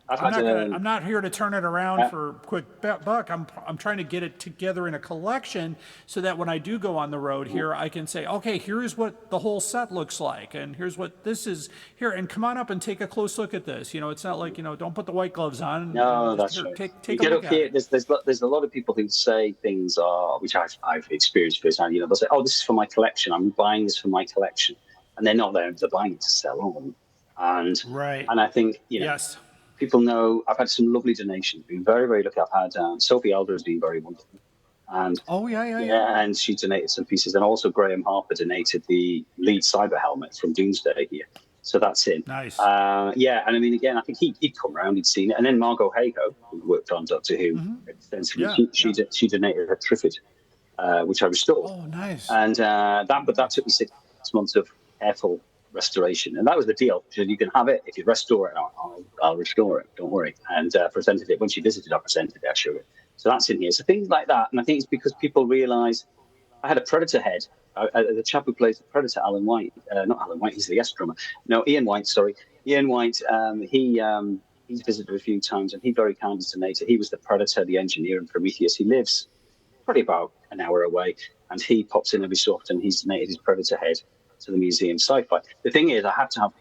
I'm not here to turn it around for a quick buck. I'm trying to get it together in a collection so that when I do go on the road here, I can say, okay, here's what the whole set looks like, and here's what this is here, and come on up and take a close look at this. It's not like, don't put the white gloves on. No, that's right. Take a look at it. There's a lot of people who say things which I've experienced firsthand. They'll say, oh, this is for my collection. I'm buying this for my collection, and they're not there. They're buying it to sell on. And I think yes. People know I've had some lovely donations. Been very, very lucky. I've had Sophie Elder has been very wonderful, and and she donated some pieces, and also Graham Harper donated the lead cyber helmet from Doomsday here. So that's in. Nice. And I mean, again, I think he'd come around, he'd seen it, and then Margot Hayhoe, who worked on Doctor Who extensively, she donated her Triffid, which I restored. Oh, nice. And that took me 6 months of careful restoration, and that was the deal. She said, you can have it if you restore it. I'll restore it, don't worry. And presented it when she visited. I presented it, I showed it. So that's in here. So things like that, and I think it's because people realise I had a Predator head. The chap who plays the Predator, Alan White, not Alan White, he's the yes drummer. No, Ian White. Ian White. He's visited a few times, and he very kindly donated. He was the Predator, the engineer in Prometheus. He lives probably about an hour away, and he pops in every so often. He's donated his Predator head to the Museum Sci-Fi. The thing is, I have to have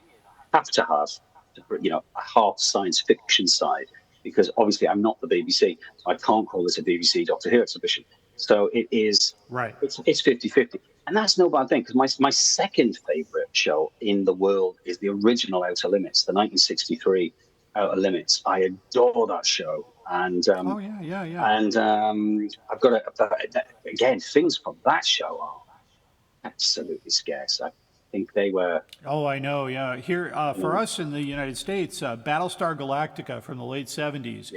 a half science fiction side, because obviously I'm not the BBC. So I can't call this a BBC Doctor Who exhibition. So it is, right. It's 50-50. And that's no bad thing, because my second favorite show in the world is the original Outer Limits, the 1963 Outer Limits. I adore that show. And And I've got again, things from that show are absolutely scarce. I think they were. Oh, I know. Yeah, here for us in the United States, Battlestar Galactica from the late '70s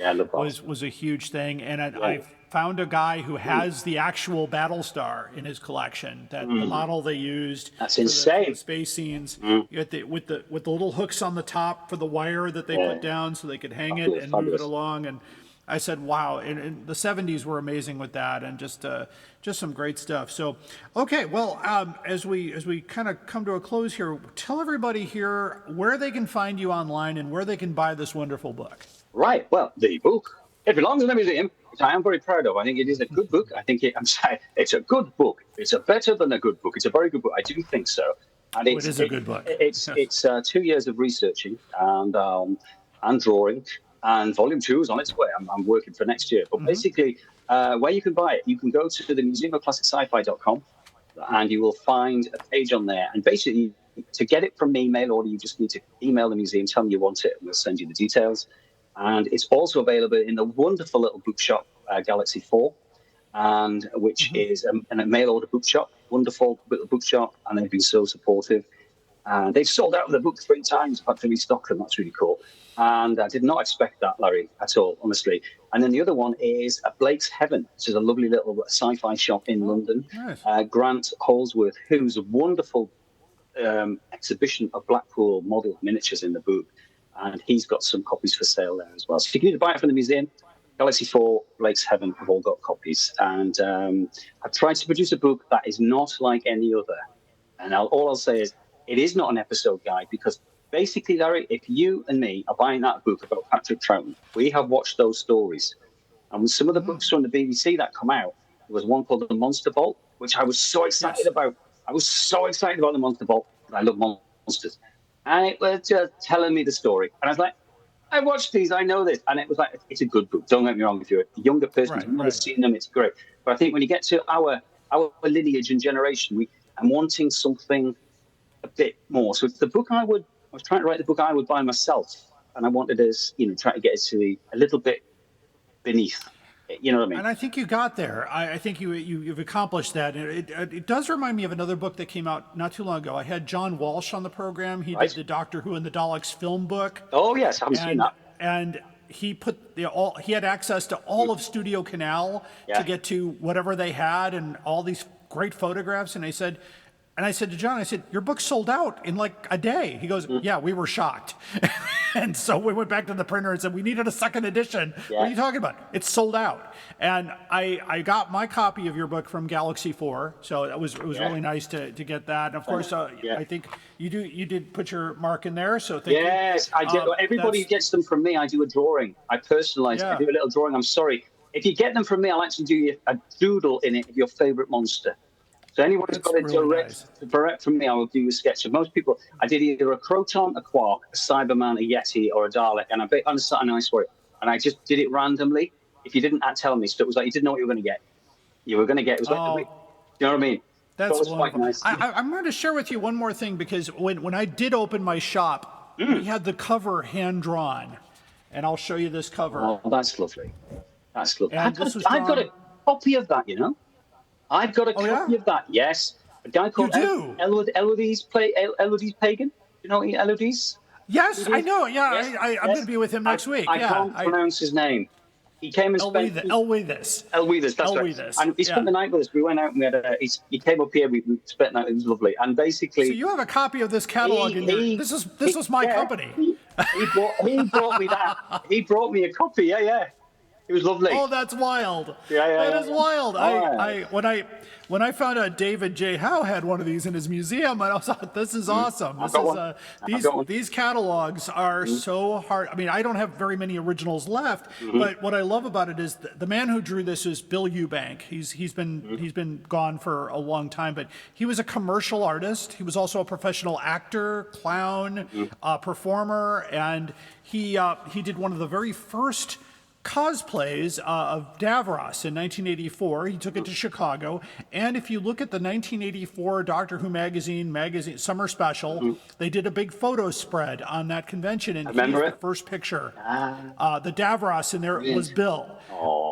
was a huge thing, and I found a guy who has the actual Battlestar in his collection. That the model they used. That's for insane. The space scenes. With the little hooks on the top for the wire that they put down so they could hang it and move it along. And I said, wow, and the 70s were amazing with that, and just some great stuff. So, okay, well, as we kind of come to a close here, tell everybody here where they can find you online and where they can buy this wonderful book. Right, well, the book, it belongs in the museum, which I am very proud of. I think it is a good book. I think it's a good book. It's a better than a good book. It's a very good book. I do think so. And it is a good book. It's 2 years of researching and drawing. And volume 2 is on its way. I'm working for next year. But basically, where you can buy it, you can go to the Museum of Classic Sci-Fi.com, and you will find a page on there. And basically, to get it from me, mail order, you just need to email the museum, tell them you want it, and we'll send you the details. And it's also available in the wonderful little bookshop, Galaxy 4, and which is a mail order bookshop, wonderful little bookshop, and they've been so supportive. And they've sold out of the book 3 times, had to restock them. That's really cool. And I did not expect that, Larry, at all, honestly. And then the other one is Blake's Heaven, which is a lovely little sci-fi shop in London. Nice. Grant Holsworth, who's a wonderful exhibition of Blackpool model miniatures in the book. And he's got some copies for sale there as well. So if you can buy it from the museum, Galaxy 4, Blake's Heaven have all got copies. And I've tried to produce a book that is not like any other. And all I'll say is, it is not an episode guide, because basically, Larry, if you and me are buying that book about Patrick Troughton, we have watched those stories. And with some of the books from the BBC that come out, there was one called The Monster Vault, which I was so excited about. I was so excited about The Monster Vault. I love monsters. And it was just telling me the story. And I was like, I watched these, I know this. And it was like, it's a good book. Don't get me wrong, if you're a younger person who's never seen them, it's great. But I think when you get to our lineage and generation, I'm wanting something a bit more. So it's the book I was trying to write the book I would buy myself, and I wanted to, try to get it to a little bit beneath. You know what I mean? And I think you got there. I think you've accomplished that. It does remind me of another book that came out not too long ago. I had John Walsh on the program. He did the Doctor Who and the Daleks film book. Oh yes, I haven't seen that. And he he had access to all of Studio Canal to get to whatever they had and all these great photographs. And I said to John, your book sold out in like a day. He goes, yeah, we were shocked. And so we went back to the printer and said, we needed a second edition. What are you talking about? It's sold out. And I got my copy of your book from Galaxy 4. So it was really nice to get that. And of course, I think you did put your mark in there. So thank you. Yes, I did. Everybody gets them from me. I do a drawing. I personalize. I do a little drawing. I'm sorry. If you get them from me, I'll actually do a doodle in it of your favorite monster. So anyone who's got it direct from me, I will do a sketch of most people. I did either a Croton, a Quark, a Cyberman, a Yeti, or a Dalek, and I bet on a Saturday Night for it. And I just did it randomly. If you didn't tell me, so it was like you didn't know what you were going to get. You were going to get. It was like, you know what I mean? That's quite nice. I'm going to share with you one more thing, because when I did open my shop, we had the cover hand drawn, and I'll show you this cover. Oh, that's lovely. That's lovely. And I've got a copy of that, I've got a copy of that, yes. A guy called Elodie's Pagan. You know Elodie's? Yes, I know. Yeah, I'm going to be with him next week. I can't pronounce his name. He came and spent... Elweathis, that's right. And he spent the night with us. We went out and we had he came up here, we spent the night, it was lovely. And basically... So you have a copy of this catalog in there. This was my company. He brought me that. He brought me a copy, yeah. It was lovely. Oh, that's wild. Yeah, That is wild. Oh, When I found out David J. Howe had one of these in his museum, I thought, this is awesome. I've got one. These catalogs are so hard. I mean, I don't have very many originals left, but what I love about it is the man who drew this is Bill Eubank. He's been gone for a long time, but he was a commercial artist. He was also a professional actor, clown, performer, and he did one of the very first cosplays of Davros in 1984. He took it to Chicago, and if you look at the 1984 Doctor Who magazine summer special, they did a big photo spread on that convention, and he's the first picture. The Davros in there was Bill.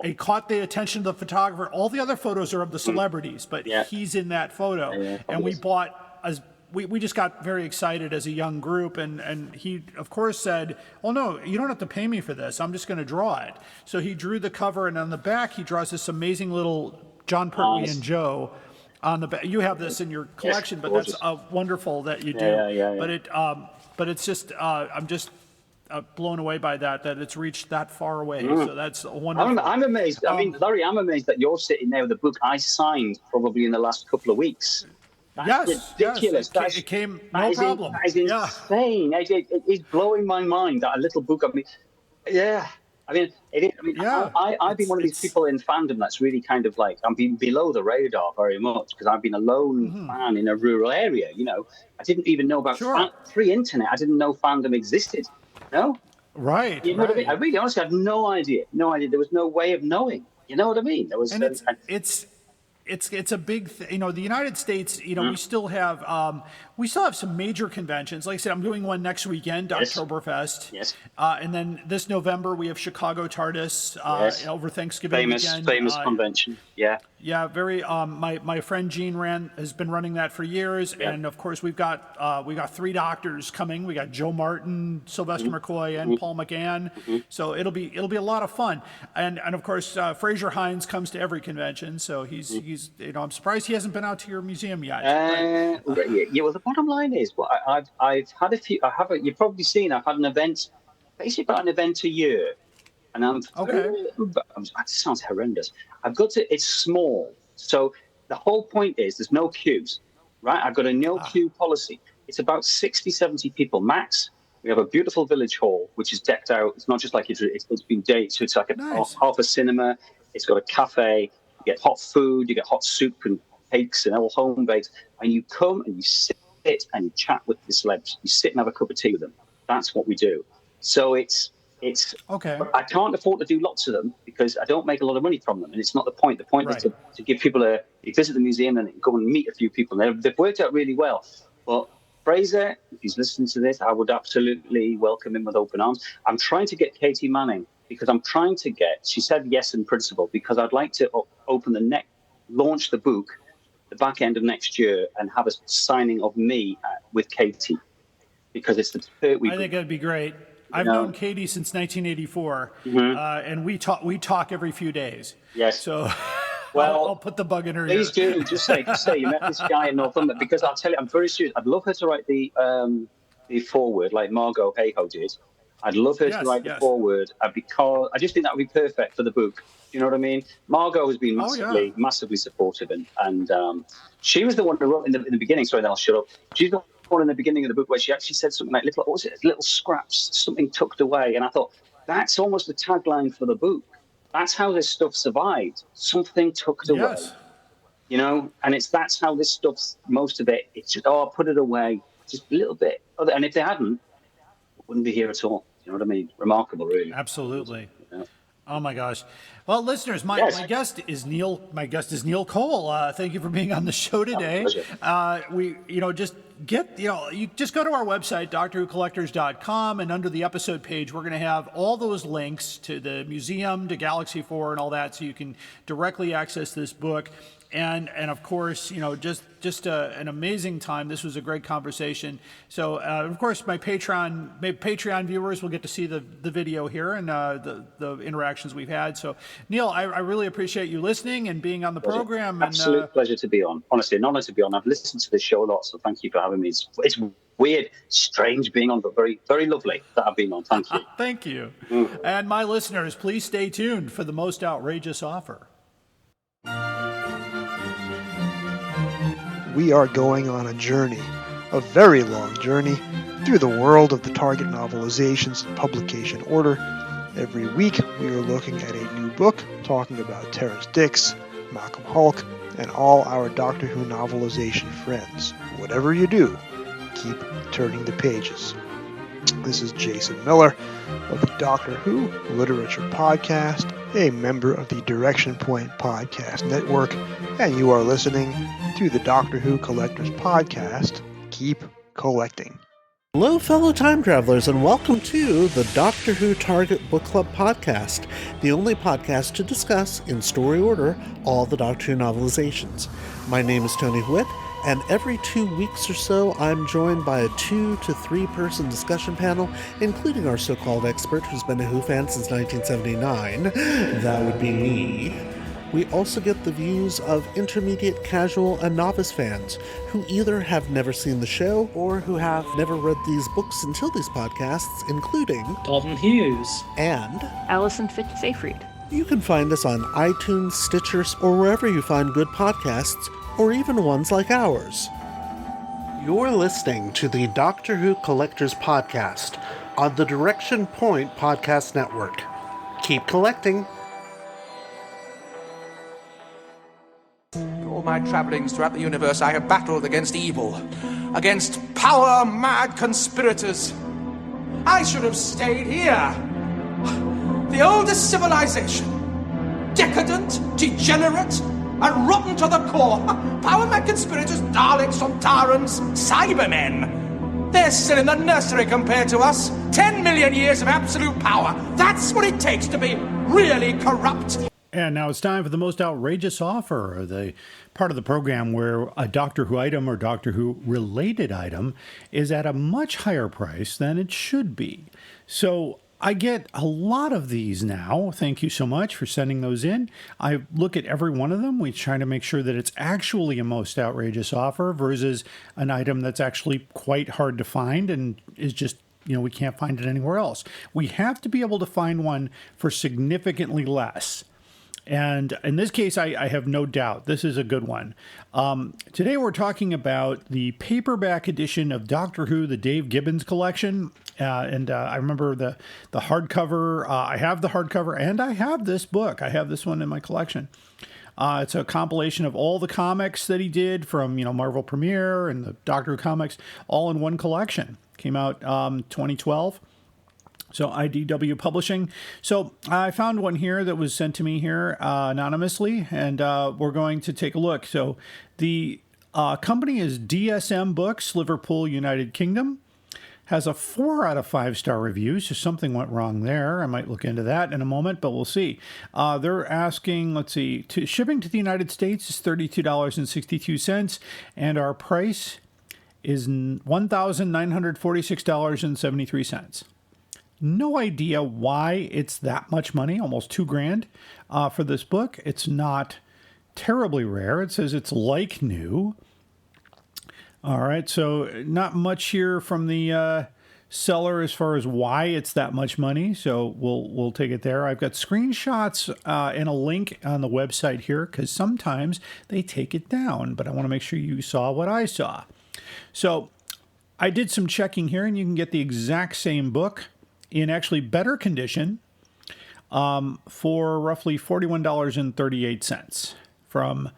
It caught the attention of the photographer. All the other photos are of the celebrities, but he's in that photo. And we bought we just got very excited as a young group, and he, of course, said, "Oh no, you don't have to pay me for this. I'm just going to draw it." So he drew the cover, and on the back, he draws this amazing little John Pertwee and Joe on the back. You have this in your collection, but that's wonderful that you do. But it's just, I'm just blown away by that it's reached that far away. So that's wonderful. I'm amazed. I mean, Larry, I'm amazed that you're sitting there with a book I signed probably in the last couple of weeks. That's ridiculous. It came no problem. That is insane. It's blowing my mind that a little book of me. Yeah. I mean, it is. I mean, I've been one of these people in fandom that's really kind of like, I'm being below the radar very much because I've been a lone fan in a rural area. You know, I didn't even know about pre-internet. I didn't know fandom existed. No? Right. You know what I mean? I really honestly had no idea. No idea. There was no way of knowing. You know what I mean? There was. And it's a big you know, the United States, you know, we still have some major conventions. Like I said, I'm doing one next weekend, Oktoberfest. And then this November we have Chicago TARDIS over Thanksgiving weekend. Famous convention. Yeah, very. My friend Gene has been running that for years, and of course we've got 3 doctors coming. We got Joe Martin, Sylvester McCoy, and Paul McGann. So it'll be a lot of fun. And of course Fraser Hines comes to every convention, so he's you know, I'm surprised he hasn't been out to your museum yet. Well, the bottom line is, I've had a few. You've probably seen. I've had an event, basically about an event a year. And that sounds horrendous. It's small. So the whole point is there's no queues, right? I've got a no queue policy. It's about 60, 70 people max. We have a beautiful village hall, which is decked out. It's not just like it's been dated. So it's like half a cinema. It's got a cafe. You get hot food. You get hot soup and cakes and all home baked. And you come and you sit and you chat with the celebs. You sit and have a cup of tea with them. That's what we do. So it's okay. I can't afford to do lots of them because I don't make a lot of money from them, and it's not the point. The point is to give people you visit the museum and go and meet a few people. They've worked out really well. But Fraser, if he's listening to this, I would absolutely welcome him with open arms. I'm trying to get Katie Manning because she said yes in principle, because I'd like to launch the book the back end of next year and have a signing of me with Katie, because it's the third week. I think that'd be great. I've known Katie since 1984, and we talk every few days. Yes. So well, I'll put the bug in her ear. Please do. Just say you met this guy in Northumberland, because I'll tell you, I'm very serious. I'd love her to write the foreword like Margot Hayhoe did. I'd love her to write the foreword because I just think that would be perfect for the book. Do you know what I mean? Margot has been massively supportive, and she was the one who wrote in the beginning. Sorry, then I'll shut up. She's the one in the beginning of the book where she actually said something like little scraps, something tucked away, and I thought that's almost the tagline for the book. That's how this stuff survived, something tucked away. You know, and that's how this stuff's, most of it, it's just put it away, just a little bit. And if they hadn't, it wouldn't be here at all. You know what I mean? Remarkable, really. Absolutely. Oh my gosh! Well, listeners, my guest is Neil. My guest is Neil Cole. Thank you for being on the show today. You just go to our website, DoctorWhoCollectors.com, and under the episode page, we're going to have all those links to the museum, to Galaxy 4, and all that, so you can directly access this book. And of course, just an amazing time. This was a great conversation. So, of course, my Patreon viewers will get to see the video here and the interactions we've had. So Neil, I really appreciate you listening and being on the program. Absolute pleasure to be on. Honestly, an honor to be on. I've listened to this show a lot, so thank you for having me. It's weird, strange being on, but very, very lovely that I've been on. Thank you. Thank you. And my listeners, please stay tuned for the most outrageous offer. We are going on a journey, a very long journey, through the world of the Target novelizations in publication order. Every week, we are looking at a new book, talking about Terrence Dicks, Malcolm Hulke, and all our Doctor Who novelization friends. Whatever you do, keep turning the pages. This is Jason Miller of the Doctor Who Literature Podcast, a member of the Direction Point Podcast Network, and you are listening to the Doctor Who Collectors Podcast. Keep collecting. Hello, fellow time travelers, and welcome to the Doctor Who Target Book Club podcast, the only podcast to discuss, in story order, all the Doctor Who novelizations. My name is Tony Whitt, and every 2 weeks or so, I'm joined by a 2 to 3 person discussion panel, including our so-called expert who's been a Who fan since 1979. That would be me. We also get the views of intermediate, casual, and novice fans who either have never seen the show or who have never read these books until these podcasts, including Dalton Hughes and Allison Fitz-Seyfried. You can find us on iTunes, Stitcher, or wherever you find good podcasts, or even ones like ours. You're listening to the Doctor Who Collectors Podcast on the Direction Point Podcast Network. Keep collecting. All my travellings throughout the universe, I have battled against evil, against power-mad conspirators. I should have stayed here. The oldest civilization. Decadent, degenerate, and rotten to the core. Power-mad conspirators, Daleks, Sontarans, Cybermen. They're still in the nursery compared to us. 10 million years of absolute power. That's what it takes to be really corrupt. And now it's time for the most outrageous offer, the part of the program where a Doctor Who item or Doctor Who related item is at a much higher price than it should be. So I get a lot of these now. Thank you so much for sending those in. I look at every one of them. We try to make sure that it's actually a most outrageous offer versus an item that's actually quite hard to find and is just, we can't find it anywhere else. We have to be able to find one for significantly less. And in this case, I have no doubt this is a good one. Today we're talking about the paperback edition of Doctor Who, the Dave Gibbons collection. I remember the hardcover. I have the hardcover and I have this book. I have this one in my collection. It's a compilation of all the comics that he did from, Marvel Premiere and the Doctor Who comics all in one collection. Came out 2012. So IDW Publishing. So I found one here that was sent to me here anonymously, and we're going to take a look. So the company is DSM Books, Liverpool, United Kingdom. Has a 4 out of 5 star review, so something went wrong there. I might look into that in a moment, but we'll see. They're asking, let's see, shipping to the United States is $32.62, and our price is $1,946.73. No idea why it's that much money, almost $2,000 for this book. It's not terribly rare. It says it's like new. All right, so not much here from the seller as far as why it's that much money. So we'll take it there. I've got screenshots and a link on the website here because sometimes they take it down, but I want to make sure you saw what I saw. So I did some checking here, and you can get the exact same book in actually better condition for roughly $41.38 from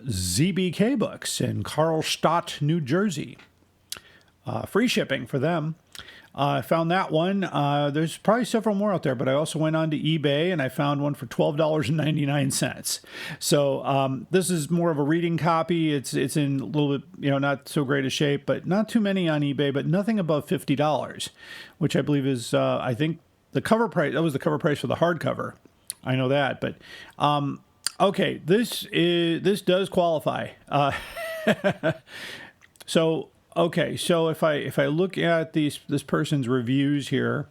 ZBK Books in Carlstadt, New Jersey. Free shipping for them. I found that one. There's probably several more out there, but I also went on to eBay and I found one for $12.99. So this is more of a reading copy. It's in a little bit, not so great a shape, but not too many on eBay, but nothing above $50, which I believe is, I think the cover price, that was the cover price for the hardcover. I know that, but okay, this does qualify. So if I look at this person's reviews here,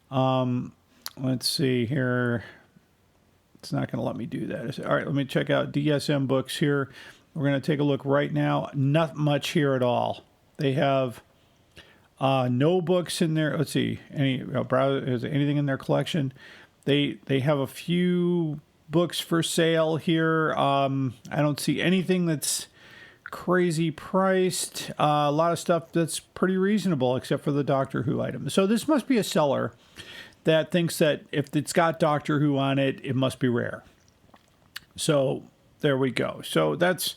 let's see here. It's not going to let me do that. All right, let me check out DSM Books here. We're going to take a look right now. Not much here at all. They have no books in there. Let's see. Is there anything in their collection? They have a few books for sale here. I don't see anything that's crazy priced. A lot of stuff that's pretty reasonable, except for the Doctor Who items. So this must be a seller that thinks that if it's got Doctor Who on it, it must be rare. So there we go. So it's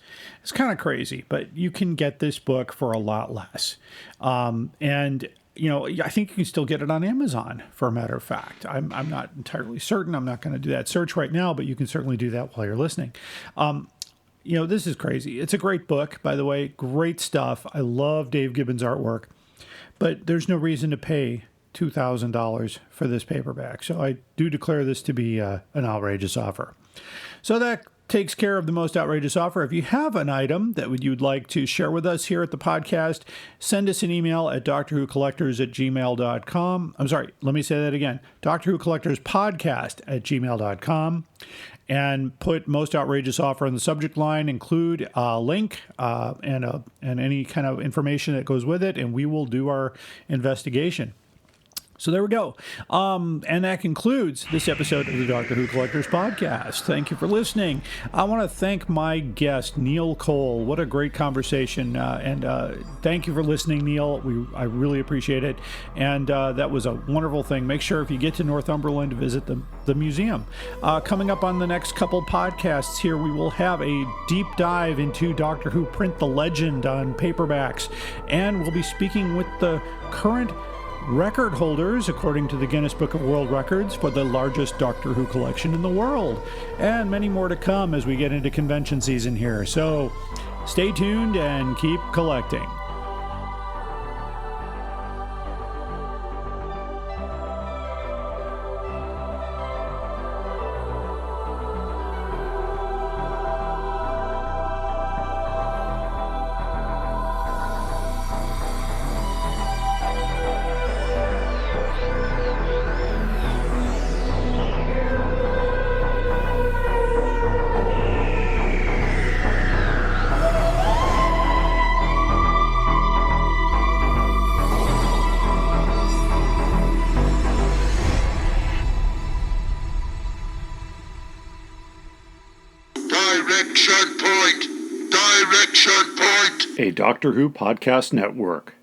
kind of crazy, but you can get this book for a lot less. And I think you can still get it on Amazon, for a matter of fact. I'm not entirely certain. I'm not going to do that search right now, but you can certainly do that while you're listening. This is crazy. It's a great book, by the way. Great stuff. I love Dave Gibbons' artwork, but there's no reason to pay $2,000 for this paperback. So I do declare this to be an outrageous offer. So that takes care of the most outrageous offer. If you have an item that you'd like to share with us here at the podcast, send us an email at drwhocollectors@gmail.com. I'm sorry, let me say that again. drwhocollectorspodcast@gmail.com. And put most outrageous offer in the subject line, include a link and any kind of information that goes with it, and we will do our investigation. So there we go. And that concludes this episode of the Doctor Who Collectors Podcast. Thank you for listening. I want to thank my guest, Neil Cole. What a great conversation. And thank you for listening, Neil. I really appreciate it. And that was a wonderful thing. Make sure if you get to Northumberland, visit the museum. Coming up on the next couple podcasts here, we will have a deep dive into Doctor Who Print the Legend on paperbacks. And we'll be speaking with the current record holders, according to the Guinness Book of World Records, for the largest Doctor Who collection in the world. And many more to come as we get into convention season here. So stay tuned and keep collecting. A Doctor Who Podcast Network.